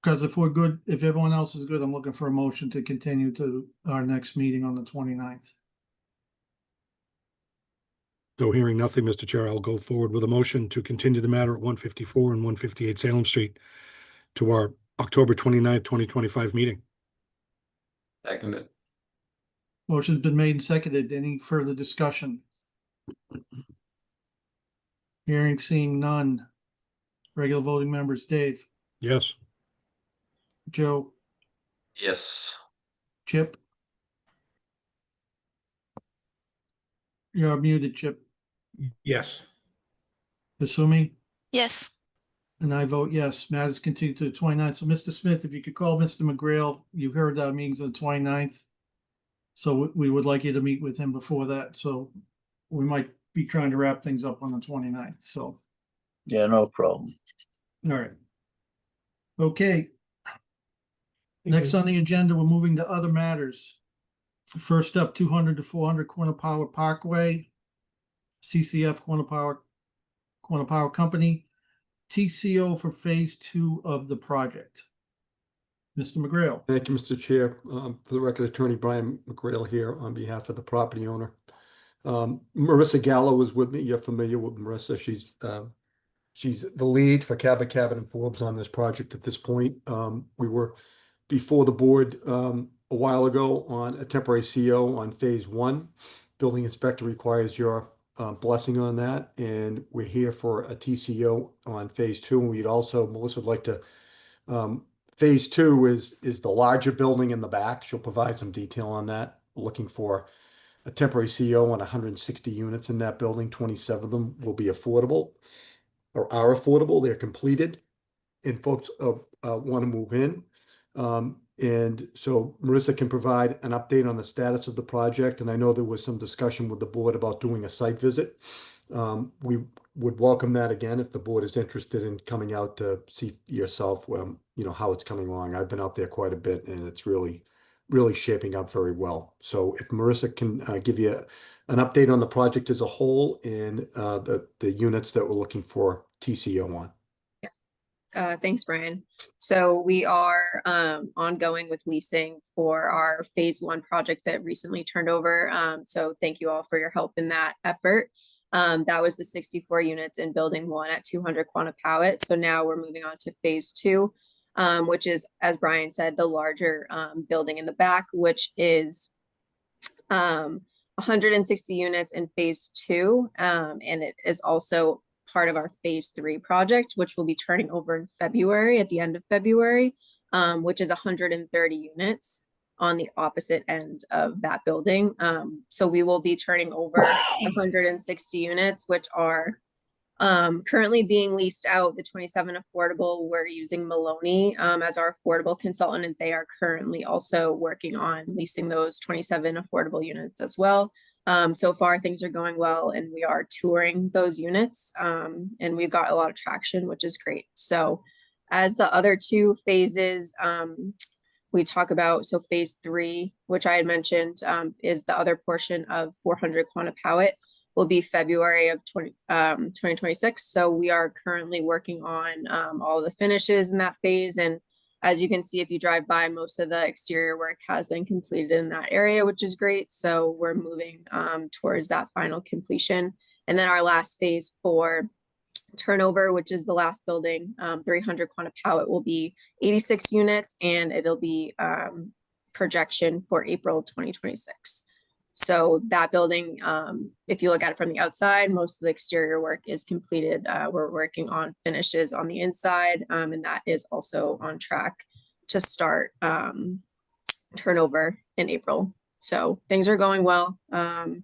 Speaker 1: Because if we're good, if everyone else is good, I'm looking for a motion to continue to our next meeting on the 29th.
Speaker 2: so hearing nothing, Mr. Chair, I'll go forward with a motion to continue the matter at 154 and 158 Salem Street to our October 29th, 2025 meeting.
Speaker 4: Second it.
Speaker 1: Motion's been made and seconded. Any further discussion? Hearing, seeing none. Regular voting members, Dave,
Speaker 2: Yes.
Speaker 1: Joe,
Speaker 4: Yes.
Speaker 1: Chip. You're muted, Chip.
Speaker 3: Yes.
Speaker 1: Assuming,
Speaker 8: Yes.
Speaker 1: and I vote yes. Matters continue to the 29th. So Mr. Smith, if you could call Mr. McGrail, you heard our meetings on the 29th. So we would like you to meet with him before that. So we might be trying to wrap things up on the 29th. So,
Speaker 9: Yeah, no problem.
Speaker 1: all right. Okay. Next on the agenda, we're moving to other matters. First up, 200 to 400 Quinnipiac Parkway, CCF Quinnipiac Company, TCO for phase 2 of the project. Mr. McGrail.
Speaker 5: Thank you, Mr. Chair. For the record, Attorney Brian McGrail here on behalf of the property owner. Marissa Gallo is with me. You're familiar with Marissa. She's the lead for Cabot and Forbes on this project at this point. We were before the board a while ago on a temporary CO on phase 1. Building inspector requires your blessing on that, and we're here for a TCO on phase 2. And we'd also, Melissa would like to, phase 2 is the larger building in the back. She'll provide some detail on that. We're looking for a temporary CO on 160 units in that building. 27 of them will be affordable or are affordable. They're completed and folks want to move in. And so Marissa can provide an update on the status of the project. And I know there was some discussion with the board about doing a site visit. We would welcome that again if the board is interested in coming out to see yourself, you know, how it's coming along. I've been out there quite a bit and it's really shaping up very well. So if Marissa can give you an update on the project as a whole and the units that we're looking for TCO on.
Speaker 10: Thanks, Brian. So we are ongoing with leasing for our phase 1 project that recently turned over. So thank you all for your help in that effort. That was the 64 units in building 1 at 200 Quinnipiac. So now we're moving on to phase 2, which is, as Brian said, the larger building in the back, which is 160 units in phase 2. And it is also part of our phase 3 project, which will be turning over in February, at the end of February, which is 130 units on the opposite end of that building. So we will be turning over 160 units, which are currently being leased out. The 27 affordable, we're using Maloney as our affordable consultant, and they are currently also working on leasing those 27 affordable units as well. So far things are going well and we are touring those units and we've got a lot of traction, which is great. So as the other 2 phases we talk about, so phase 3, which I had mentioned, is the other portion of 400 Quinnipiac, will be February of 2026. So we are currently working on all the finishes in that phase. And as you can see, if you drive by, most of the exterior work has been completed in that area, which is great. So we're moving towards that final completion. And then our last phase for turnover, which is the last building, 300 Quinnipiac, will be 86 units, and it'll be projection for April 2026. So that building, if you look at it from the outside, most of the exterior work is completed. We're working on finishes on the inside, and that is also on track to start turnover in April. So things are going well. Can't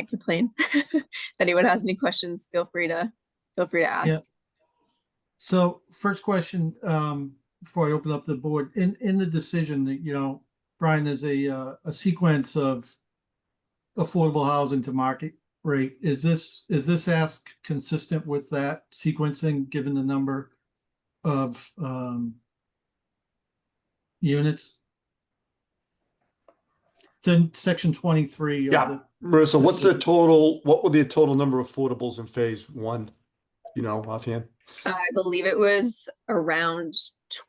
Speaker 10: complain. If anyone has any questions, feel free to ask.
Speaker 1: So first question, before I open up the board, in the decision that, Brian, there's a sequence of affordable housing to market rate. Is this ask consistent with that sequencing, given the number of units? It's in section 23 of
Speaker 5: Yeah,
Speaker 1: the,
Speaker 5: Marissa, what's the
Speaker 1: decision.
Speaker 5: total, what were the total number of affordables in phase one? Offhand?
Speaker 10: I believe it was around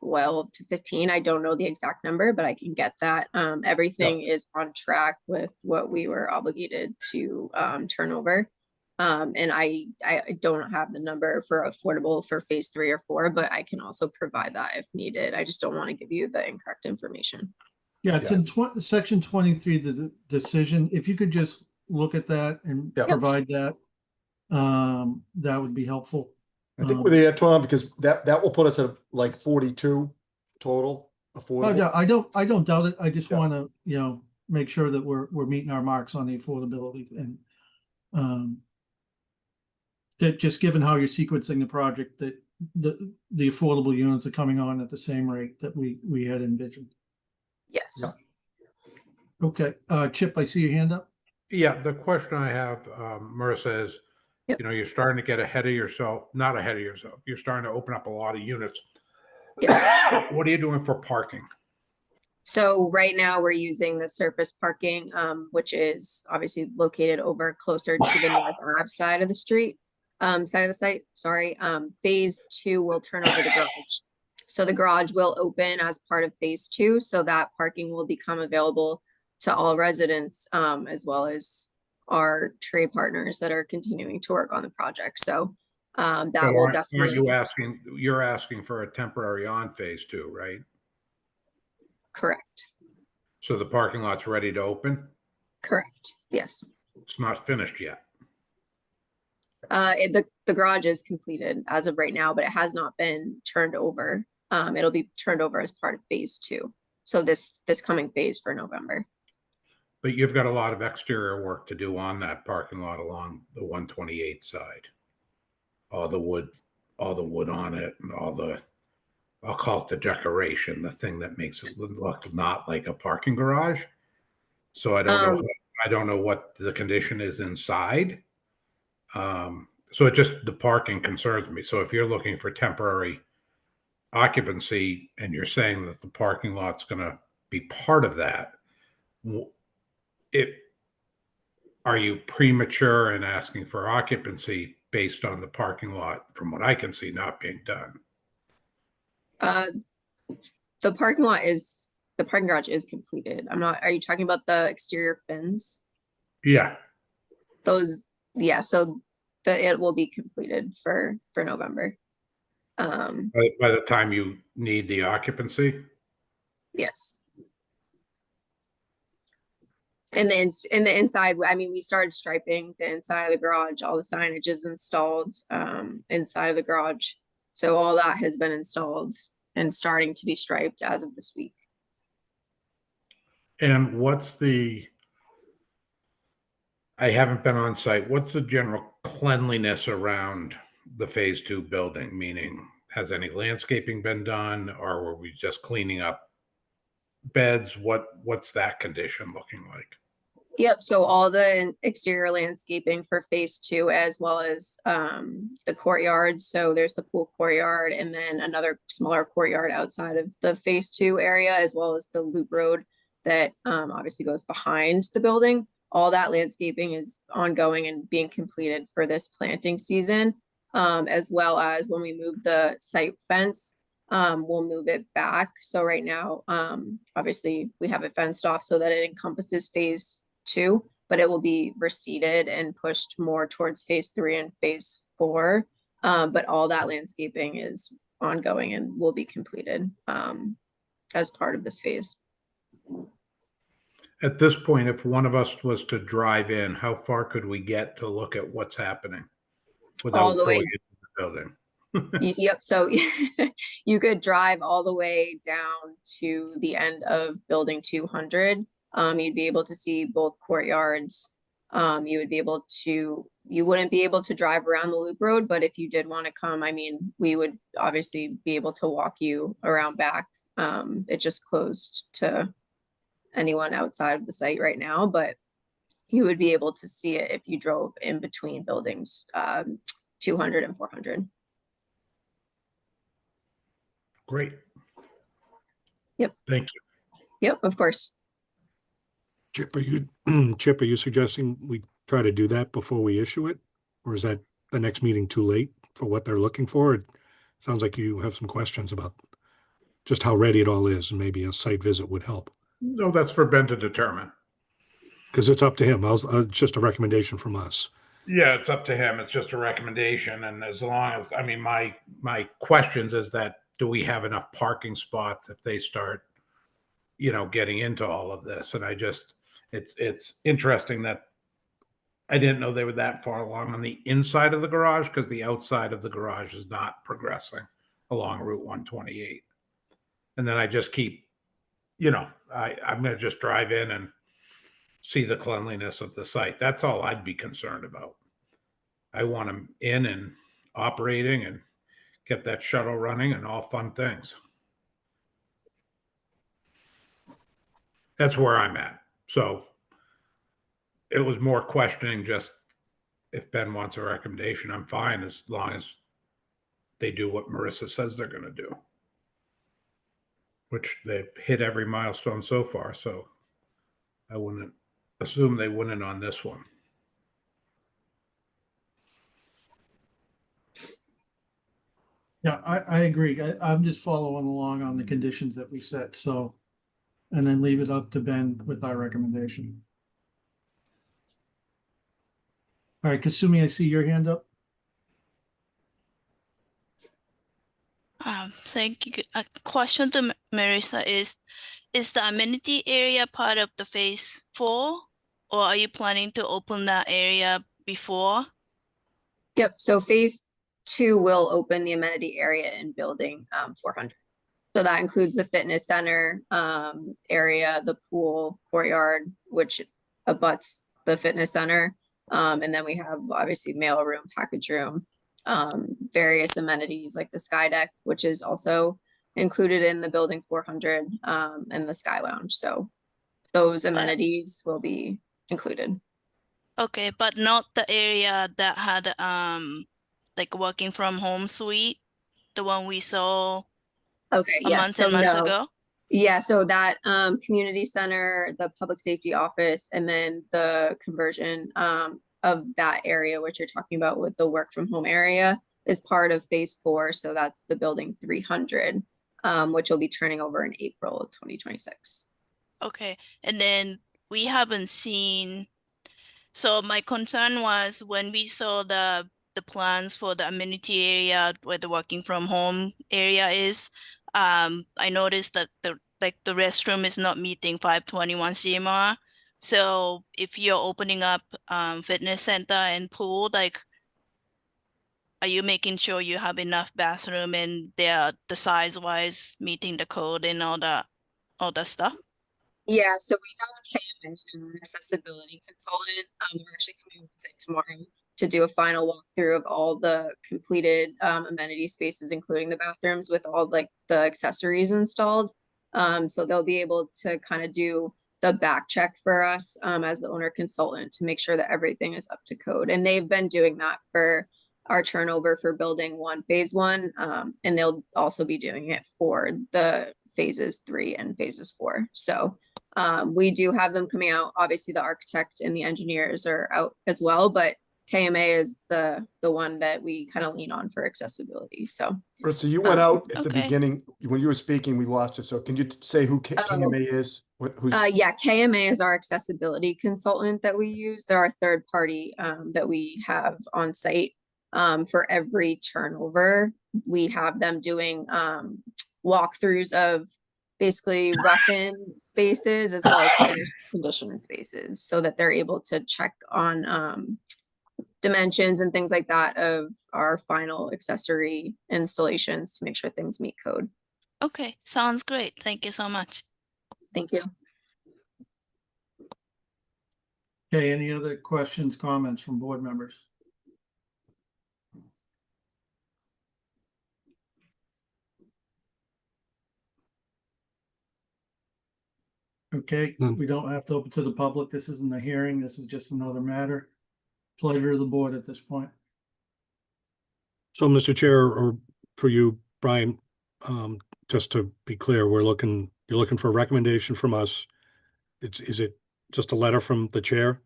Speaker 10: 12 to 15. I don't know the exact number, but I can get that. Everything is on track with what we were obligated to turn over. And I don't have the number for affordable for phase 3 or 4, but I can also provide that if needed. I just don't want to give you the incorrect information.
Speaker 1: Yeah, it's in section 23, the decision. If you could just look at that and provide that, that would be helpful.
Speaker 5: I think we're there, Tom, because that will put us at like 42 total
Speaker 1: Oh,
Speaker 5: affordable.
Speaker 1: yeah, I don't doubt it. I just want to, make sure that we're meeting our marks on the affordability, and that just given how you're sequencing the project, that the affordable units are coming on at the same rate that we had envisioned.
Speaker 10: Yes.
Speaker 1: Okay, Chip, I see your hand up.
Speaker 3: Yeah, the question I have, Marissa, is,
Speaker 10: Yep.
Speaker 3: you're starting to get ahead of yourself, not ahead of yourself. You're starting to open up a lot of units.
Speaker 10: Yes.
Speaker 3: What are you doing for parking?
Speaker 10: So right now we're using the surface parking, which is obviously located over closer to the North Ave side of the street, side of the site, sorry. Phase 2 will turn over the garage. So the garage will open as part of phase 2, so that parking will become available to all residents, as well as our trade partners that are continuing to work on the project. So that
Speaker 3: But
Speaker 10: will
Speaker 3: aren't
Speaker 10: definitely.
Speaker 3: you're asking for a temporary on phase 2, right?
Speaker 10: Correct.
Speaker 3: So the parking lot's ready to open?
Speaker 10: Correct. Yes.
Speaker 3: It's not finished yet.
Speaker 10: The garage is completed as of right now, but it has not been turned over. It'll be turned over as part of phase 2. So this coming phase for November.
Speaker 3: But you've got a lot of exterior work to do on that parking lot along the 128 side. All the wood on it, and I'll call it the decoration, the thing that makes it look not like a parking garage. So I don't know what the condition is inside. So the parking concerns me. So if you're looking for temporary occupancy and you're saying that the parking lot's going to be part of that, are you premature in asking for occupancy based on the parking lot, from what I can see, not being done?
Speaker 10: The parking garage is completed. Are you talking about the exterior fins?
Speaker 3: Yeah.
Speaker 10: Those, yeah, so it will be completed for November.
Speaker 3: By the time you need the occupancy?
Speaker 10: Yes. And in the inside, I mean, we started striping the inside of the garage. All the signage is installed inside of the garage. So all that has been installed and starting to be striped as of this week.
Speaker 3: And I haven't been on site. What's the general cleanliness around the phase 2 building? Meaning, has any landscaping been done, or were we just cleaning up beds? What's that condition looking like?
Speaker 10: Yep, so all the exterior landscaping for phase 2, as well as the courtyard. So there's the pool courtyard and then another smaller courtyard outside of the phase 2 area, as well as the loop road that obviously goes behind the building. All that landscaping is ongoing and being completed for this planting season, as well as when we move the site fence, we'll move it back. So right now, obviously we have it fenced off so that it encompasses phase 2, but it will be receded and pushed more towards phase 3 and phase 4. But all that landscaping is ongoing and will be completed as part of this phase.
Speaker 3: At this point, if one of us was to drive in, how far could we get to look at what's happening without
Speaker 10: All the way
Speaker 3: going into the building?
Speaker 10: Yep, so you could drive all the way down to the end of building 200. You'd be able to see both courtyards. You would be able to, you wouldn't be able to drive around the loop road, but if you did want to come, I mean, we would obviously be able to walk you around back. It just closed to anyone outside of the site right now, but you would be able to see it if you drove in between buildings 200 and 400.
Speaker 3: Great.
Speaker 10: Yep.
Speaker 3: Thank you.
Speaker 10: Yep, of course.
Speaker 2: Chip, Chip, are you suggesting we try to do that before we issue it? Or is that the next meeting too late for what they're looking for? It sounds like you have some questions about just how ready it all is, and maybe a site visit would help.
Speaker 3: No, that's for Ben to determine.
Speaker 2: Because it's up to him. It's just a recommendation from us.
Speaker 3: Yeah, it's up to him. It's just a recommendation. And as long as, I mean, my questions is that, do we have enough parking spots if they start, getting into all of this? And it's interesting that I didn't know they were that far along on the inside of the garage, because the outside of the garage is not progressing along Route 128. And then I just keep, I'm going to just drive in and see the cleanliness of the site. That's all I'd be concerned about. I want them in and operating and get that shuttle running and all fun things. That's where I'm at. So it was more questioning, just if Ben wants a recommendation, I'm fine as long as they do what Marissa says they're going to do, which they've hit every milestone so far. So I wouldn't assume they wouldn't on this one.
Speaker 1: Yeah, I agree. I'm just following along on the conditions that we set, so, and then leave it up to Ben with our recommendation. All right, Kasumi, I see your hand up.
Speaker 8: Thank you. A question to Marissa is the amenity area part of the phase 4, or are you planning to open that area before?
Speaker 10: Yep, so phase 2 will open the amenity area in building 400. So that includes the fitness center area, the pool, courtyard, which abuts the fitness center. And then we have obviously mail room, package room, various amenities like the sky deck, which is also included in the building 400 and the sky lounge. So those amenities will be included.
Speaker 8: Okay, but not the area that had like working from home suite, the one we saw
Speaker 10: Okay,
Speaker 8: a
Speaker 10: yes,
Speaker 8: month
Speaker 10: so
Speaker 8: and months
Speaker 10: no.
Speaker 8: ago?
Speaker 10: Yeah, so that community center, the public safety office, and then the conversion of that area, which you're talking about with the work from home area, is part of phase 4. So that's the building 300, which will be turning over in April of 2026.
Speaker 8: Okay, and then we haven't seen. So my concern was when we saw the plans for the amenity area where the working from home area is, I noticed that the restroom is not meeting 521 CMR. So if you're opening up fitness center and pool, like, are you making sure you have enough bathroom and they're the size wise meeting the code and all that stuff?
Speaker 10: Yeah, so we have KM, an accessibility consultant. We're actually coming on site tomorrow to do a final walkthrough of all the completed amenity spaces, including the bathrooms, with all like the accessories installed. So they'll be able to kind of do the back check for us as the owner consultant to make sure that everything is up to code. And they've been doing that for our turnover for building 1, phase 1, and they'll also be doing it for the phases 3 and phases 4. So we do have them coming out. Obviously, the architect and the engineers are out as well, but KMA is the one that we kind of lean on for accessibility. So,
Speaker 5: Marissa, you went out at the
Speaker 8: okay.
Speaker 5: beginning. When you were speaking, we lost it. So can you say who KMA is? Who's
Speaker 10: yeah, KMA is our accessibility consultant that we use. They're our third party that we have on site for every turnover. We have them doing walkthroughs of basically rough-in spaces as well as finished condition spaces, so that they're able to check on dimensions and things like that of our final accessory installations to make sure things meet code.
Speaker 8: Okay, sounds great. Thank you so much.
Speaker 10: Thank you.
Speaker 1: Okay, any other questions, comments from board members? Okay,
Speaker 2: None.
Speaker 1: we don't have to open to the public. This isn't a hearing. This is just another matter. Pleasure of the board at this point.
Speaker 2: So, Mr. Chair, or for you, Brian, just to be clear, you're looking for a recommendation from us. Is it just a letter from the chair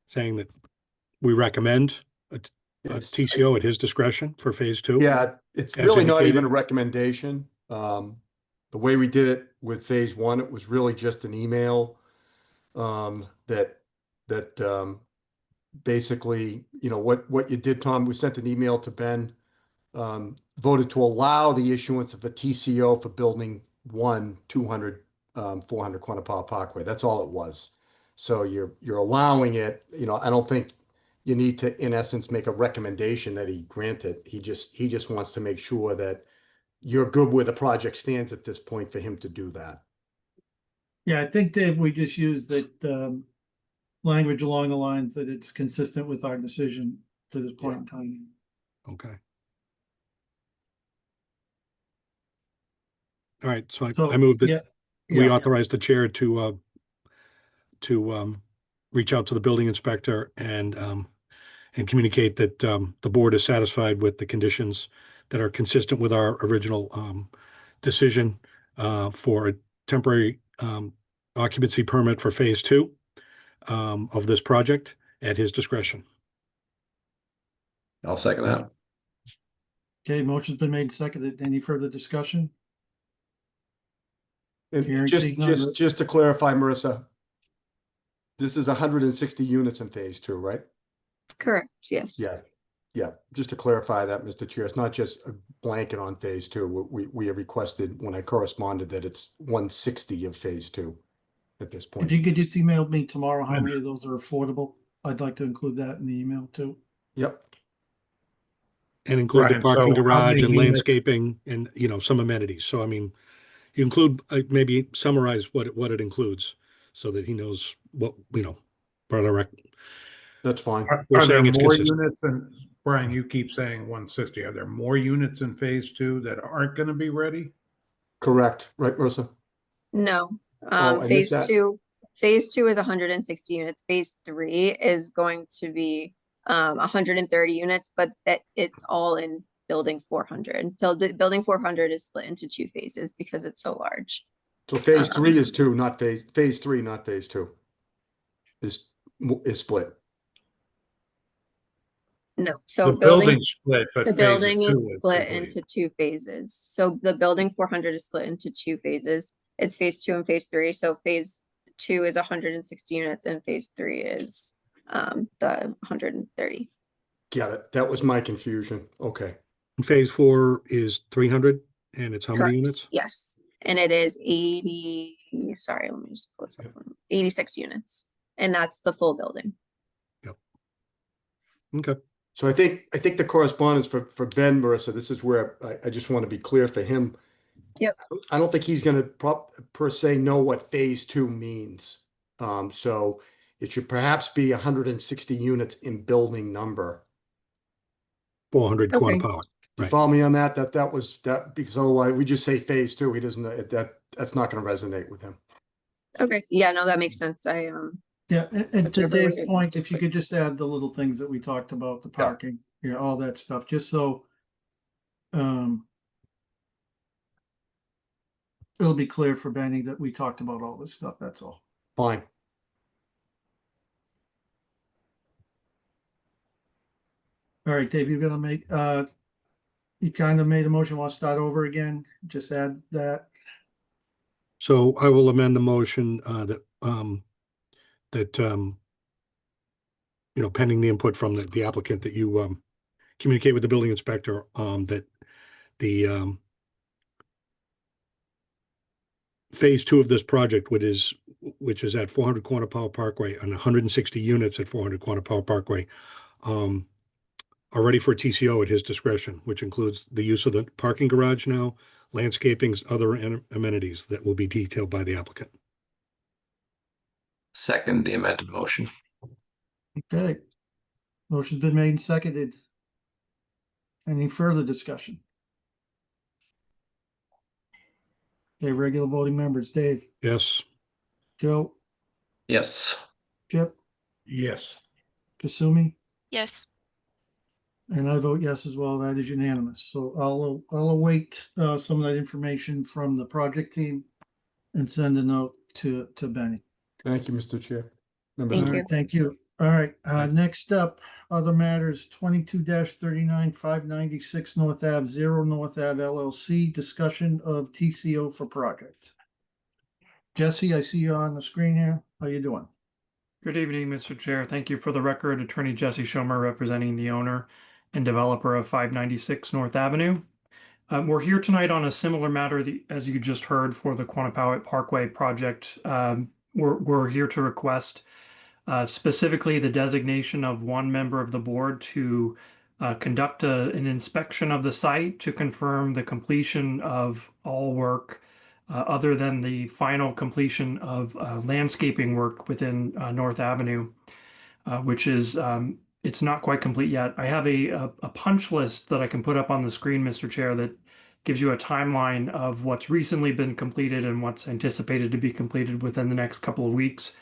Speaker 2: saying that we recommend a
Speaker 5: It's-
Speaker 2: TCO at his discretion for phase two?
Speaker 5: Yeah, it's
Speaker 2: As
Speaker 5: really not
Speaker 2: indicated?
Speaker 5: even a recommendation. The way we did it with phase one, it was really just an email that basically, you know, what you did, Tom, we sent an email to Ben, voted to allow the issuance of a TCO for building 400 Quantapile Parkway. That's all it was. So you're allowing it, you know, I don't think you need to, in essence, make a recommendation that he grant it. He just wants to make sure that you're good where the project stands at this point for him to do that.
Speaker 1: Yeah, I think, Dave, we just use that language along the lines that it's consistent with our decision to this point in time.
Speaker 2: Okay. All right, so
Speaker 1: So,
Speaker 2: I move that
Speaker 1: yeah,
Speaker 2: we
Speaker 1: yeah.
Speaker 2: authorize the chair to reach out to the building inspector and communicate that the board is satisfied with the conditions that are consistent with our original decision for a temporary occupancy permit for phase two of this project at his discretion.
Speaker 4: I'll second that.
Speaker 1: Okay, motion's been made, seconded. Any further discussion?
Speaker 5: And
Speaker 1: Hearing
Speaker 5: just,
Speaker 1: seeing none.
Speaker 5: just to clarify, Marissa, this is 160 units in phase two, right?
Speaker 10: Correct, yes.
Speaker 5: Yeah, just to clarify that, Mr. Chair, it's not just a blanket on phase two. We have requested, when I corresponded, that it's 160 of phase two at this
Speaker 1: If
Speaker 5: point.
Speaker 1: you could just email me tomorrow how many of those are affordable, I'd like to include that in the email too.
Speaker 5: Yep,
Speaker 2: And include the
Speaker 3: Brian,
Speaker 2: parking
Speaker 3: so how
Speaker 2: garage
Speaker 3: many
Speaker 2: and
Speaker 3: units-
Speaker 2: landscaping and, you know, some amenities. So, I mean, you include, maybe summarize what it includes so that he knows what, you know, but
Speaker 5: that's fine.
Speaker 2: We're
Speaker 3: Are there
Speaker 2: saying it's
Speaker 3: more
Speaker 2: consistent.
Speaker 3: units? And Brian, you keep saying 160. Are there more units in phase two that aren't going to be ready?
Speaker 5: Correct, right, Marissa?
Speaker 10: No,
Speaker 5: Oh, I missed that.
Speaker 10: phase two is 160 units. Phase three is going to be 130 units, but that it's all in building 400. So the building 400 is split into two phases because it's so large.
Speaker 5: So phase three is two, not phase three, not phase two. Is split.
Speaker 10: No, so
Speaker 3: The building split, but
Speaker 10: the
Speaker 3: phase
Speaker 10: building
Speaker 3: two
Speaker 10: is split
Speaker 3: complete.
Speaker 10: into two phases. So the building 400 is split into two phases. It's phase two and phase three. So phase two is 160 units and phase three is the 130.
Speaker 5: Got it. That was my confusion. Okay.
Speaker 2: Phase four is 300 and it's how many
Speaker 10: Correct.
Speaker 2: units?
Speaker 10: Yes. And it is 80, sorry, let me just pull this up. 86 units. And that's the full building.
Speaker 2: Okay.
Speaker 5: So I think the correspondence for Ben, Marissa, this is where I just want to be clear for him.
Speaker 10: Yep.
Speaker 5: I don't think he's gonna per se know what phase two means. So it should perhaps be 160 units in building number.
Speaker 2: 400
Speaker 10: Okay.
Speaker 2: Quantapile.
Speaker 5: You
Speaker 2: Right.
Speaker 5: follow me on that? That was because otherwise we just say phase two. He doesn't know that's not gonna resonate with him.
Speaker 10: Okay. Yeah, no, that makes sense.
Speaker 1: Yeah, and to
Speaker 10: Whichever
Speaker 1: Dave's
Speaker 10: way it
Speaker 1: point,
Speaker 10: looks,
Speaker 1: if you could just add the little things that we talked about, the parking, you know, all that stuff, just so it'll be clear for Benny that we talked about all this stuff, that's all.
Speaker 5: Fine.
Speaker 1: All right, Dave, you're gonna make, you kind of made a motion, want to start over again? Just add that.
Speaker 2: So I will amend the motion that you know, pending the input from the applicant, that you communicate with the building inspector that the phase two of this project, which is at 400 Quantapile Parkway and 160 units at 400 Quantapile Parkway, are ready for TCO at his discretion, which includes the use of the parking garage now, landscapings, other amenities that will be detailed by the applicant.
Speaker 4: Second the amended motion.
Speaker 1: Okay. Motion's been made and seconded. Any further discussion? Okay, regular voting members, Dave,
Speaker 2: Yes,
Speaker 1: Joe,
Speaker 4: Yes.
Speaker 1: Chip,
Speaker 3: Yes.
Speaker 1: Kasumi,
Speaker 8: Yes.
Speaker 1: and I vote yes as well. That is unanimous. So I'll await some of that information from the project team and send a note to Benny.
Speaker 5: Thank you, Mr. Chair. Members
Speaker 10: Thank
Speaker 1: All
Speaker 5: of-
Speaker 1: right, thank you. All right, next up, other matters, 22-39, 596 North Ave, 0 North Ave LLC, discussion of TCO for project. Jesse, I see you on the screen here. How you doing?
Speaker 11: Good evening, Mr. Chair. Thank you for the record. Attorney Jesse Schomer representing the owner and developer of 596 North Avenue. We're here tonight on a similar matter as you just heard for the Quannapowitt Parkway project. We're here to request specifically the designation of one member of the board to conduct an inspection of the site to confirm the completion of all work other than the final completion of landscaping work within North Avenue, which is it's not quite complete yet. I have a punch list that I can put up on the screen, Mr. Chair, that gives you a timeline of what's recently been completed and what's anticipated to be completed within the next couple of weeks.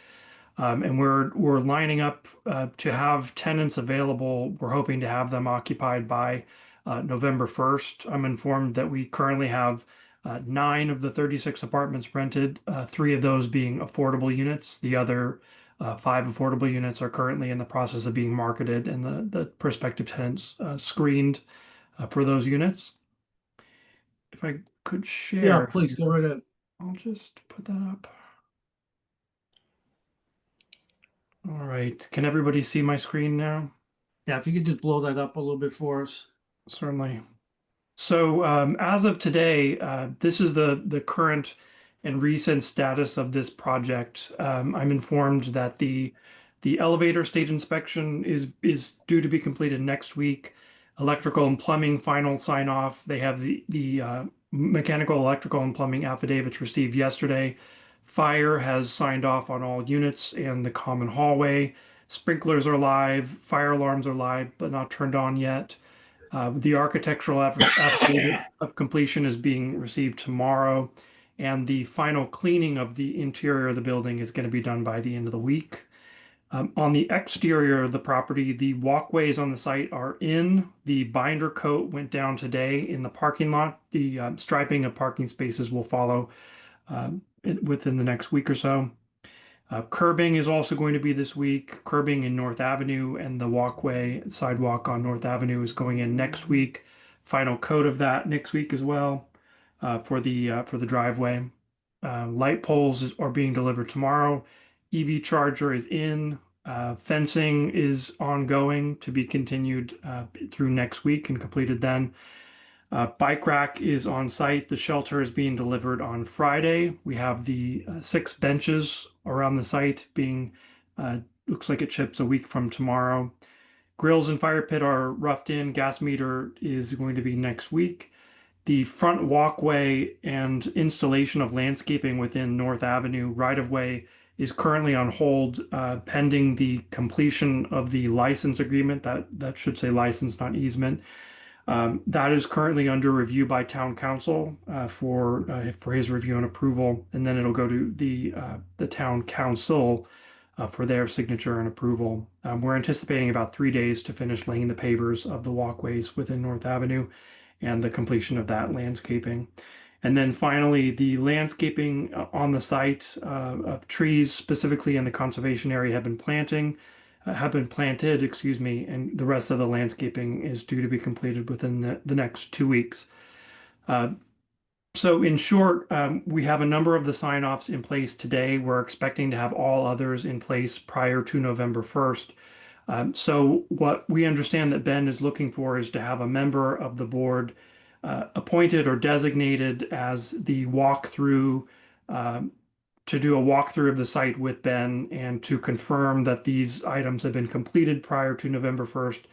Speaker 11: And we're lining up to have tenants available. We're hoping to have them occupied by November 1st. I'm informed that we currently have 9 of the 36 apartments rented, 3 of those being affordable units. The other 5 affordable units are currently in the process of being marketed and the prospective tenants screened for those units. If I could share.
Speaker 1: Yeah, please go right ahead.
Speaker 11: I'll just put that up. All right. Can everybody see my screen now?
Speaker 1: Yeah, if you could just blow that up a little bit for us.
Speaker 11: Certainly. So as of today, this is the current and recent status of this project. I'm informed that the elevator state inspection is due to be completed next week. Electrical and plumbing final sign off. They have the mechanical, electrical, and plumbing affidavits received yesterday. Fire has signed off on all units and the common hallway. Sprinklers are live. Fire alarms are live, but not turned on yet. The architectural affidavit of completion is being received tomorrow, and the final cleaning of the interior of the building is going to be done by the end of the week. On the exterior of the property, the walkways on the site are in. The binder coat went down today in the parking lot. The striping of parking spaces will follow within the next week or so. Curbing is also going to be this week. Curbing in North Avenue and the sidewalk on North Avenue is going in next week. Final coat of that next week as well for the driveway. Light poles are being delivered tomorrow. EV charger is in. Fencing is ongoing to be continued through next week and completed then. Bike rack is on site. The shelter is being delivered on Friday. We have the 6 benches around the site being, looks like it ships a week from tomorrow. Grills and fire pit are roughed in. Gas meter is going to be next week. The front walkway and installation of landscaping within North Avenue right-of-way is currently on hold pending the completion of the license agreement. That should say license, not easement. That is currently under review by town council for his review and approval, and then it'll go to the town council for their signature and approval. We're anticipating about 3 days to finish laying the pavers of the walkways within North Avenue and the completion of that landscaping. And then finally, the landscaping on the site of trees, specifically in the conservation area, have been planted, and the rest of the landscaping is due to be completed within the next 2 weeks. So in short, we have a number of the sign-offs in place today. We're expecting to have all others in place prior to November 1st. So what we understand that Ben is looking for is to have a member of the board appointed or designated as the walkthrough to do a walkthrough of the site with Ben and to confirm that these items have been completed prior to November 1st.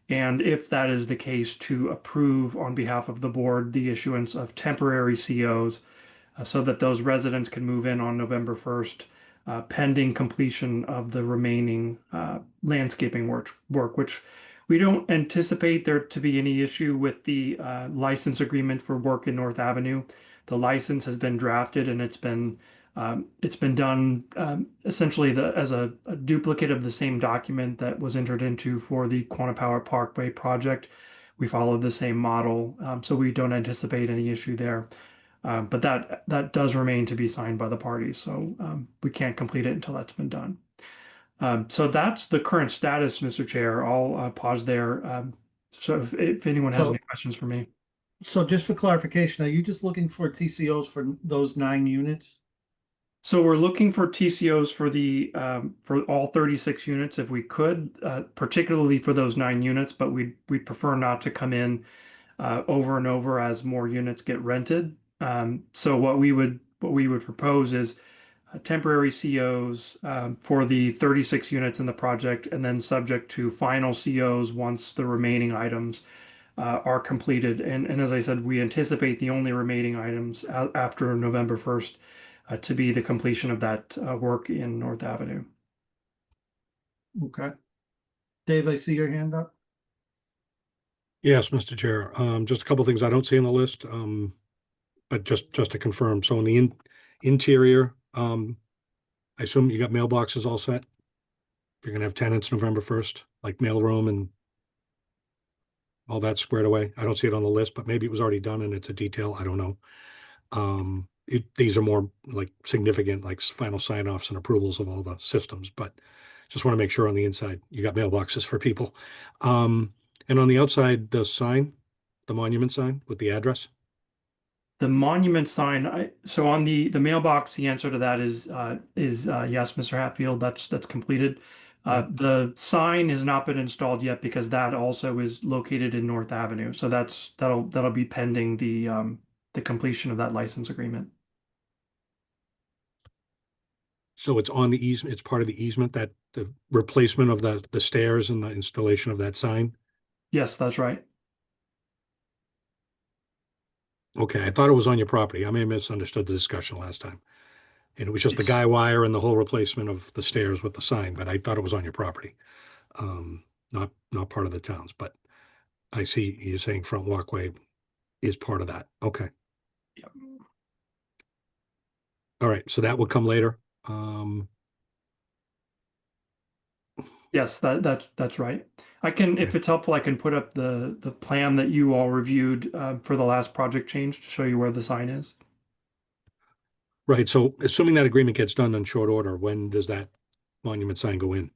Speaker 11: And if that is the case, to approve on behalf of the board the issuance of temporary COs so that those residents can move in on November 1st, pending completion of the remaining landscaping work, which we don't anticipate there to be any issue with the license agreement for work in North Avenue. The license has been drafted and it's been done essentially as a duplicate of the same document that was entered into for the Quantapower Parkway project. We followed the same model, so we don't anticipate any issue there. But that does remain to be signed by the parties, so we can't complete it until that's been done. So that's the current status, Mr. Chair. I'll pause there. So if anyone has any questions for me.
Speaker 1: So just for clarification, are you just looking for TCOs for those 9 units?
Speaker 11: So we're looking for TCOs for the for all 36 units if we could, particularly for those 9 units, but we prefer not to come in over and over as more units get rented. So what we would propose is temporary COs for the 36 units in the project, and then subject to final COs once the remaining items are completed. And as I said, we anticipate the only remaining items after November 1st to be the completion of that work in North Avenue.
Speaker 1: Okay. Dave, I see your hand up.
Speaker 2: Yes, Mr. Chair. Just a couple things I don't see on the list, but just to confirm. So in the interior, I assume you got mailboxes all set? If you're gonna have tenants November 1st, like mailroom and all that squared away. I don't see it on the list, but maybe it was already done and it's a detail. I don't know. These are more like significant, like final sign-offs and approvals of all the systems, but just want to make sure on the inside you got mailboxes for people. And on the outside, the sign, the monument sign with the address.
Speaker 11: The monument sign, so on the mailbox, the answer to that is yes, Mr. Hatfield, that's completed. The sign has not been installed yet because that also is located in North Avenue. So that'll be pending the completion of that license agreement.
Speaker 2: So it's on the easement, it's part of the easement, that the replacement of the stairs and the installation of that sign.
Speaker 11: Yes, that's right.
Speaker 2: Okay, I thought it was on your property. I may have misunderstood the discussion last time. And it was just the guy wire and the whole replacement of the stairs with the sign, but I thought it was on your property. Not part of the town's, but I see you're saying front walkway is part of that. Okay.
Speaker 11: Yep.
Speaker 2: All right, so that will come later.
Speaker 11: Yes, that's right. I can, if it's helpful, I can put up the plan that you all reviewed for the last project change to show you where the sign is.
Speaker 2: Right, so assuming that agreement gets done in short order, when does that monument sign go in?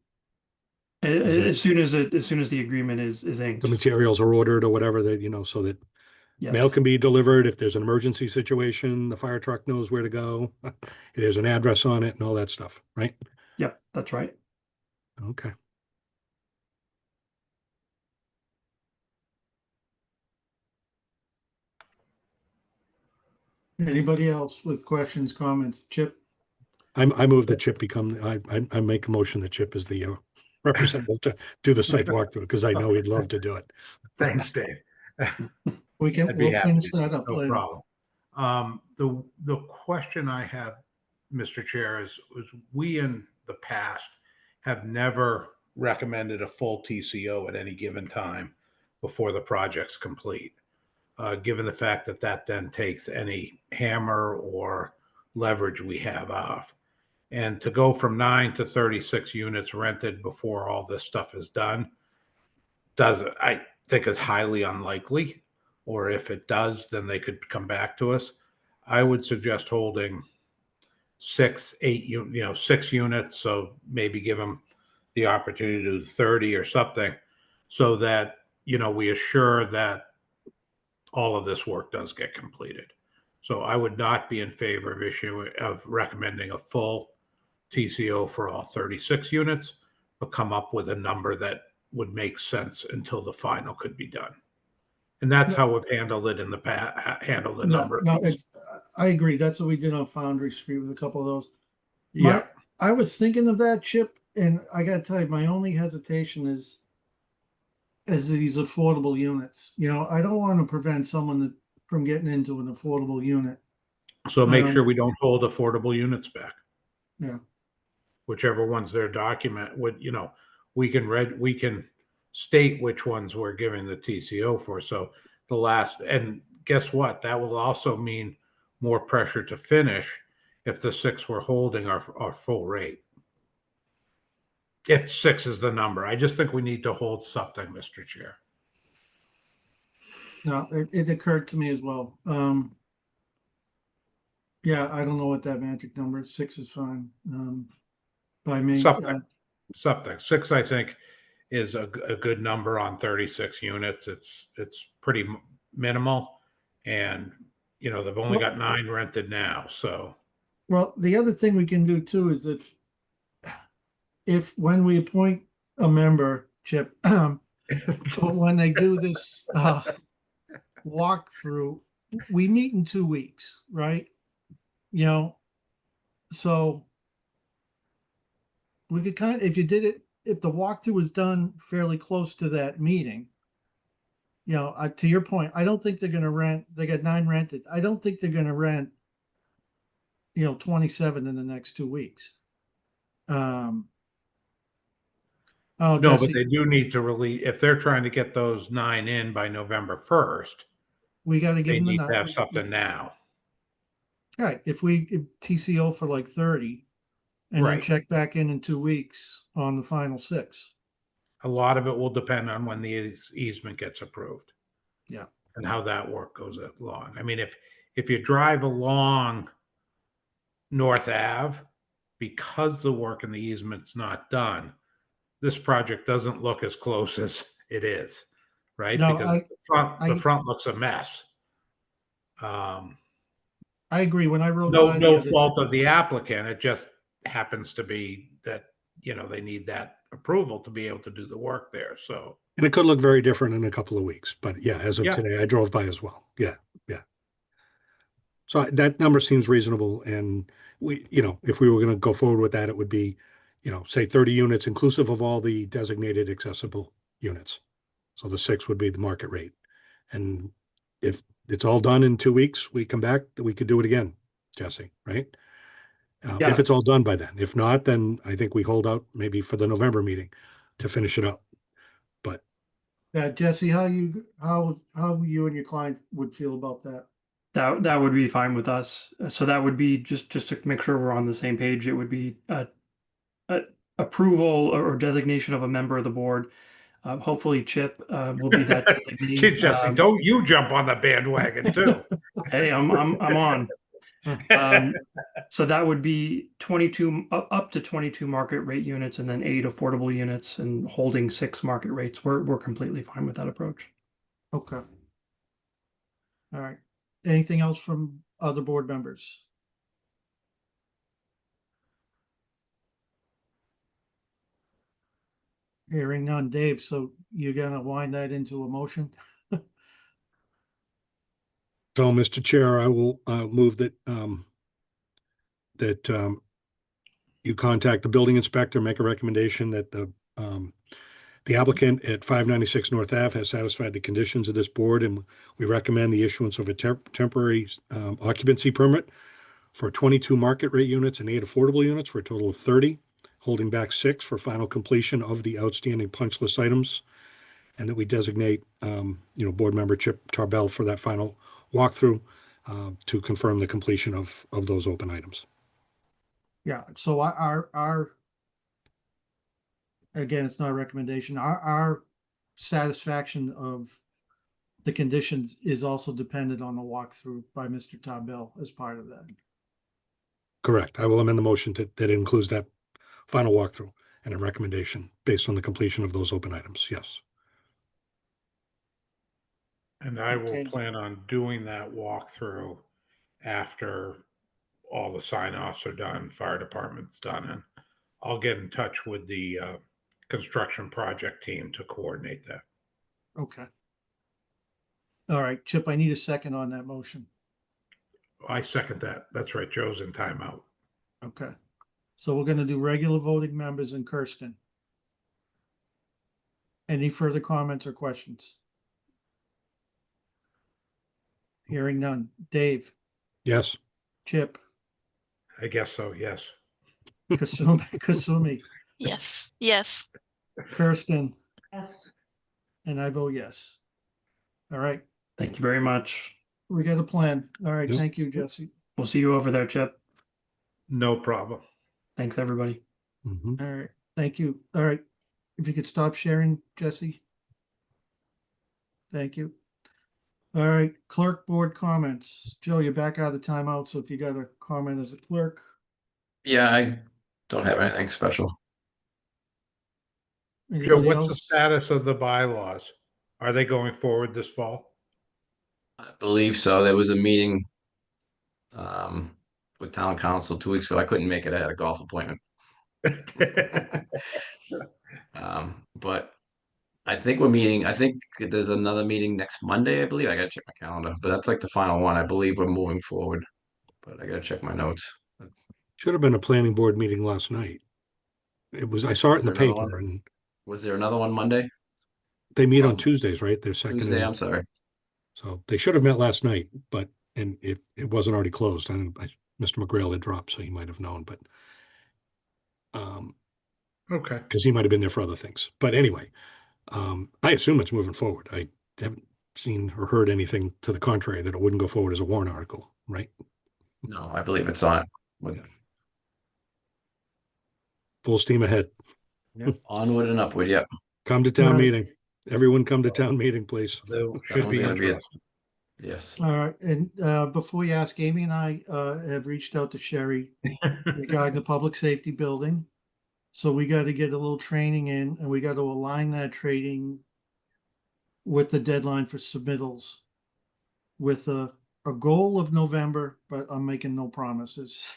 Speaker 11: As soon as the agreement is inked.
Speaker 2: The materials are ordered or whatever, that, you know, so that mail
Speaker 11: Yes.
Speaker 2: can be delivered. If there's an emergency situation, the fire truck knows where to go. There's an address on it and all that stuff, right?
Speaker 11: Yep, that's right.
Speaker 2: Okay.
Speaker 1: Anybody else with questions, comments? Chip?
Speaker 2: I move that Chip become, I make a motion that Chip is the representative to do the site walkthrough, because I know he'd love to do it.
Speaker 3: Thanks, Dave.
Speaker 1: We'll finish that up
Speaker 3: No
Speaker 1: later.
Speaker 3: problem. The question I have, Mr. Chair, is we in the past have never recommended a full TCO at any given time before the project's complete, given the fact that then takes any hammer or leverage we have off. And to go from 9 to 36 units rented before all this stuff is done, I think is highly unlikely. Or if it does, then they could come back to us. I would suggest holding 6 units. So maybe give them the opportunity to do 30 or something, so that, we assure that all of this work does get completed. So I would not be in favor of recommending a full TCO for all 36 units, but come up with a number that would make sense until the final could be done. And that's how we've handled it in the past, handled a number of these.
Speaker 1: I agree. That's what we did on Foundry Street with a couple of those. My,
Speaker 3: Yeah,
Speaker 1: I was thinking of that, Chip, and I gotta tell you, my only hesitation is these affordable units. You know, I don't want to prevent someone from getting into an affordable unit.
Speaker 3: so make sure
Speaker 1: Um,
Speaker 3: we don't hold affordable units back.
Speaker 1: Yeah.
Speaker 3: Whichever one's their document would, we can state which ones we're giving the TCO for. So the last, and guess what? That will also mean more pressure to finish if the 6 we're holding are full rate. If 6 is the number, I just think we need to hold something, Mr. Chair.
Speaker 1: No, it occurred to me as well. Yeah, I don't know what that magic number is. 6 is fine. By me.
Speaker 3: Something. 6, I think, is a good number on 36 units. It's pretty minimal, and they've only
Speaker 1: Well-
Speaker 3: got 9 rented now. So
Speaker 1: Well, the other thing we can do too is if when we appoint a member, Chip, when they do this walkthrough, we meet in 2 weeks, right? You know, so we could if you did it, if the walkthrough was done fairly close to that meeting, to your point, I don't think they're gonna rent, they got 9 rented. I don't think they're gonna rent, 27 in the next 2 weeks. Oh,
Speaker 3: no, but
Speaker 1: Jesse,
Speaker 3: they do need to release if they're trying to get those 9 in by November 1st.
Speaker 1: we gotta give
Speaker 3: They
Speaker 1: them the
Speaker 3: need
Speaker 1: night.
Speaker 3: to have something now.
Speaker 1: Right, if we TCO for like 30 and then
Speaker 3: Right.
Speaker 1: check back in 2 weeks on the final 6.
Speaker 3: A lot of it will depend on when the easement gets approved.
Speaker 1: Yeah.
Speaker 3: And how that work goes along. I mean, if you drive along North Ave, because the work in the easement's not done, this project doesn't look as close as it is, right?
Speaker 1: No,
Speaker 3: Because the
Speaker 1: I
Speaker 3: front looks a mess. Um,
Speaker 1: I agree. When I rode
Speaker 3: no,
Speaker 1: by the
Speaker 3: no
Speaker 1: other,
Speaker 3: fault of the applicant. It just happens to be that, they need that approval to be able to do the work there. So,
Speaker 2: And it could look very different in a couple of weeks, but yeah, as of
Speaker 3: Yeah.
Speaker 2: today, I drove by as well. Yeah, yeah. So that number seems reasonable, and if we were going to go forward with that, it would be, say 30 units inclusive of all the designated accessible units. So the 6 would be the market rate. And if it's all done in 2 weeks, we come back, we could do it again, Jesse, right?
Speaker 11: Yeah.
Speaker 2: If it's all done by then. If not, then I think we hold out maybe for the November meeting to finish it up. But
Speaker 1: Jesse, how you and your client would feel about that?
Speaker 11: That would be fine with us. So that would be just to make sure we're on the same page. It would be approval or designation of a member of the board. Hopefully, Chip will be that designee.
Speaker 3: Chief Jesse, don't you jump on the bandwagon too.
Speaker 11: Hey, I'm on. So that would be 22 up to 22 market rate units, and then 8 affordable units, and holding 6 market rates. We're completely fine with that approach.
Speaker 1: Okay. All right. Anything else from other board members? Hearing none, Dave, so you're gonna wind that into a motion?
Speaker 2: so, Mr. Chair, I will move that you contact the building inspector, make a recommendation that the applicant at 596 North Ave has satisfied the conditions of this board, and we recommend the issuance of a temporary occupancy permit for 22 market rate units and 8 affordable units for a total of 30, holding back 6 for final completion of the outstanding punch list items, and that we designate, board member Chip Tarbell for that final walkthrough to confirm the completion of those open items.
Speaker 1: Yeah, so our again, it's not a recommendation. Our satisfaction of the conditions is also dependent on the walkthrough by Mr. Tabell as part of that.
Speaker 2: Correct. I will amend the motion that includes that final walkthrough and a recommendation based on the completion of those open items. Yes.
Speaker 3: And I will
Speaker 1: Okay.
Speaker 3: plan on doing that walkthrough after all the sign-offs are done, fire department's done, and I'll get in touch with the construction project team to coordinate that.
Speaker 1: Okay. All right, Chip, I need a second on that motion.
Speaker 3: I second that. That's right. Joe's in timeout.
Speaker 1: Okay. So we're gonna do regular voting members and Kirsten. Any further comments or questions? Hearing none. Dave,
Speaker 2: Yes.
Speaker 1: Chip,
Speaker 3: I guess so, yes.
Speaker 1: Kasumi,
Speaker 8: Yes, yes.
Speaker 1: Kirsten,
Speaker 12: Yes.
Speaker 1: and I vote yes. All right,
Speaker 11: Thank you very much.
Speaker 1: we got a plan. All right,
Speaker 2: Yep.
Speaker 1: thank you, Jesse.
Speaker 11: We'll see you over there, Chip.
Speaker 3: No problem.
Speaker 11: Thanks, everybody.
Speaker 2: Mhm.
Speaker 1: All right, thank you. All right, if you could stop sharing, Jesse. Thank you. All right, clerk board comments. Joe, you're back out of timeout, so if you got a comment as a clerk,
Speaker 4: Yeah, I don't have anything special.
Speaker 3: Joe,
Speaker 1: anybody
Speaker 3: what's the
Speaker 1: else?
Speaker 3: status of the bylaws? Are they going forward this fall?
Speaker 4: I believe so. There was a meeting with town council 2 weeks ago. I couldn't make it. I had a golf appointment. But I think we're meeting. I think there's another meeting next Monday, I believe. I gotta check my calendar, but that's like the final one. I believe we're moving forward, but I gotta check my notes.
Speaker 2: Should have been a planning board meeting last night. It was, I saw it in the
Speaker 4: Is there another
Speaker 2: paper,
Speaker 4: one?
Speaker 2: and
Speaker 4: Was there another one Monday?
Speaker 2: they meet on
Speaker 4: Oh,
Speaker 2: Tuesdays, right? They're second.
Speaker 4: Tuesday, I'm
Speaker 2: and
Speaker 4: sorry.
Speaker 2: So they should have met last night, but, and if it wasn't already closed, Mr. McGrail had dropped, so he might have known, but
Speaker 3: Okay.
Speaker 2: because he might have been there for other things. But anyway, I assume it's moving forward. I haven't seen or heard anything to the contrary that it wouldn't go forward as a warrant article, right?
Speaker 4: No, I believe it's on. With
Speaker 2: Full steam ahead.
Speaker 4: onward and upward. Yep.
Speaker 2: Come to town
Speaker 1: Right.
Speaker 2: meeting. Everyone come to town meeting, please.
Speaker 3: They
Speaker 4: That
Speaker 3: should
Speaker 4: one's
Speaker 3: be
Speaker 4: gonna be it.
Speaker 3: interesting.
Speaker 4: Yes.
Speaker 1: All right, and before you ask, Amy and I have reached out to Sherry regarding the public safety building. So we got to get a little training in, and we got to align that training with the deadline for submittals with a goal of November, but I'm making no promises.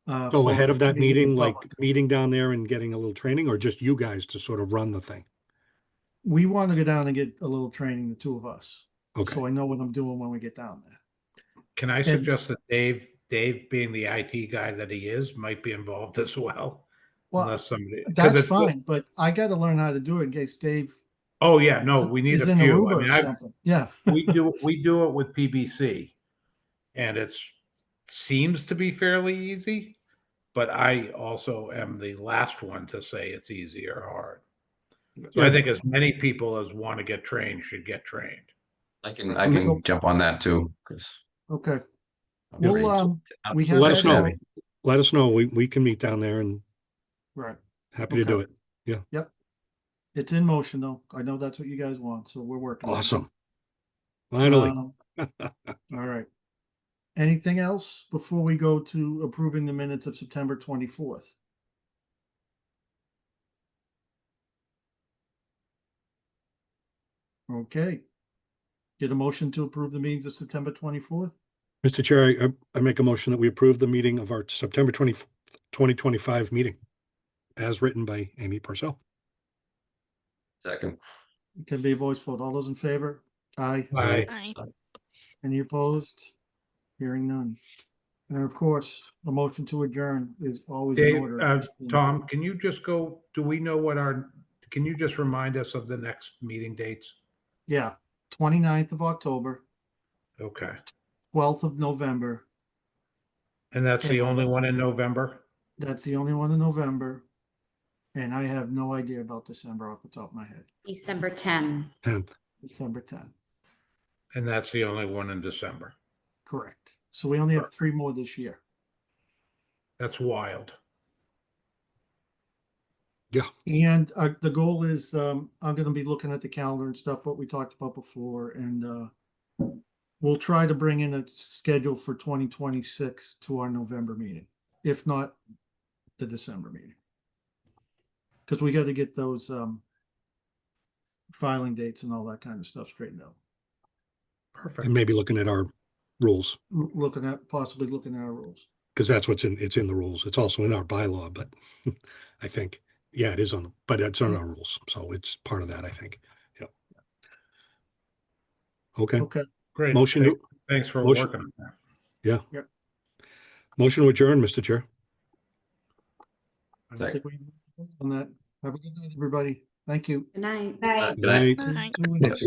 Speaker 2: So ahead of that meeting, like
Speaker 1: public.
Speaker 2: meeting down there and getting a little training, or just you guys to sort of run the thing?
Speaker 1: We want to go down and get a little training, the two of us.
Speaker 2: Okay.
Speaker 1: So I know what I'm doing when we get down there.
Speaker 3: Can I suggest that Dave being the IT guy that he is, might be involved as well?
Speaker 1: Well,
Speaker 3: Unless somebody, 'cause
Speaker 1: that's
Speaker 3: it's-
Speaker 1: fine, but I got to learn how to do it in case Dave
Speaker 3: Oh, yeah, no, we need
Speaker 1: is
Speaker 3: a
Speaker 1: in
Speaker 3: few. I
Speaker 1: Aruba
Speaker 3: mean,
Speaker 1: or something. Yeah.
Speaker 3: we do it with PBC, and seems to be fairly easy, but I also am the last one to say it's easy or hard. So I
Speaker 2: Yeah.
Speaker 3: think as many people as want to get trained should get trained.
Speaker 4: I can
Speaker 1: So-
Speaker 4: jump on that too because
Speaker 1: Okay. Well, we
Speaker 2: So
Speaker 1: have
Speaker 2: let us
Speaker 1: that
Speaker 2: know.
Speaker 1: going.
Speaker 2: Let us know. We can meet down there and
Speaker 1: Right.
Speaker 2: happy to do
Speaker 1: Okay.
Speaker 2: it.
Speaker 1: Yep. It's in motion though. I know that's what you guys want, so we're working. on it.
Speaker 2: Awesome. Finally.
Speaker 1: All right. Anything else before we go to approving the minutes of September 24th? Okay. Get a motion to approve the meetings of September 24th?
Speaker 2: Mr. Chair, I make a motion that we approve the meeting of our September 2025 meeting as written by Amy Purcell.
Speaker 4: second.
Speaker 1: It can be a voice vote. All those in favor? Aye.
Speaker 3: Aye.
Speaker 8: Aye.
Speaker 1: Any opposed? Hearing none. And of course, a motion to adjourn is always in
Speaker 3: Dave,
Speaker 1: order.
Speaker 3: Tom, can you just go, do we know can you just remind us of the next meeting dates?
Speaker 1: Yeah, 29th of October,
Speaker 3: Okay.
Speaker 1: 12th of November.
Speaker 3: And that's the only one in November?
Speaker 1: That's the only one in November. And I have no idea about December off the top of my head.
Speaker 12: December 10.
Speaker 2: 10th.
Speaker 1: December 10th,
Speaker 3: And that's the only one in December.
Speaker 1: correct. So we only have 3 more this year.
Speaker 3: That's wild.
Speaker 1: And the goal is, I'm gonna be looking at the calendar and stuff, what we talked about before, and we'll try to bring in a schedule for 2026 to our November meeting, if not the December meeting. Because we gotta get those filing dates and all that kind of stuff straightened out.
Speaker 3: Perfect.
Speaker 2: And maybe looking at our rules,
Speaker 1: Possibly looking at our rules.
Speaker 2: because that's it's in the rules. It's also in our bylaw, but I think, yeah, it is but it's on our rules. So it's part of that, I think. Yep. Okay.
Speaker 1: Okay,
Speaker 3: Great.
Speaker 2: Motion,
Speaker 3: Thanks for
Speaker 2: motion-
Speaker 3: working on that.
Speaker 2: yeah.
Speaker 1: Yep.
Speaker 2: Motion to adjourn, Mr. Chair.
Speaker 1: I don't
Speaker 4: Second.
Speaker 1: think we on that. Have a good night, everybody. Thank you.
Speaker 12: Good night.
Speaker 2: Good night.
Speaker 1: See you in 2 weeks.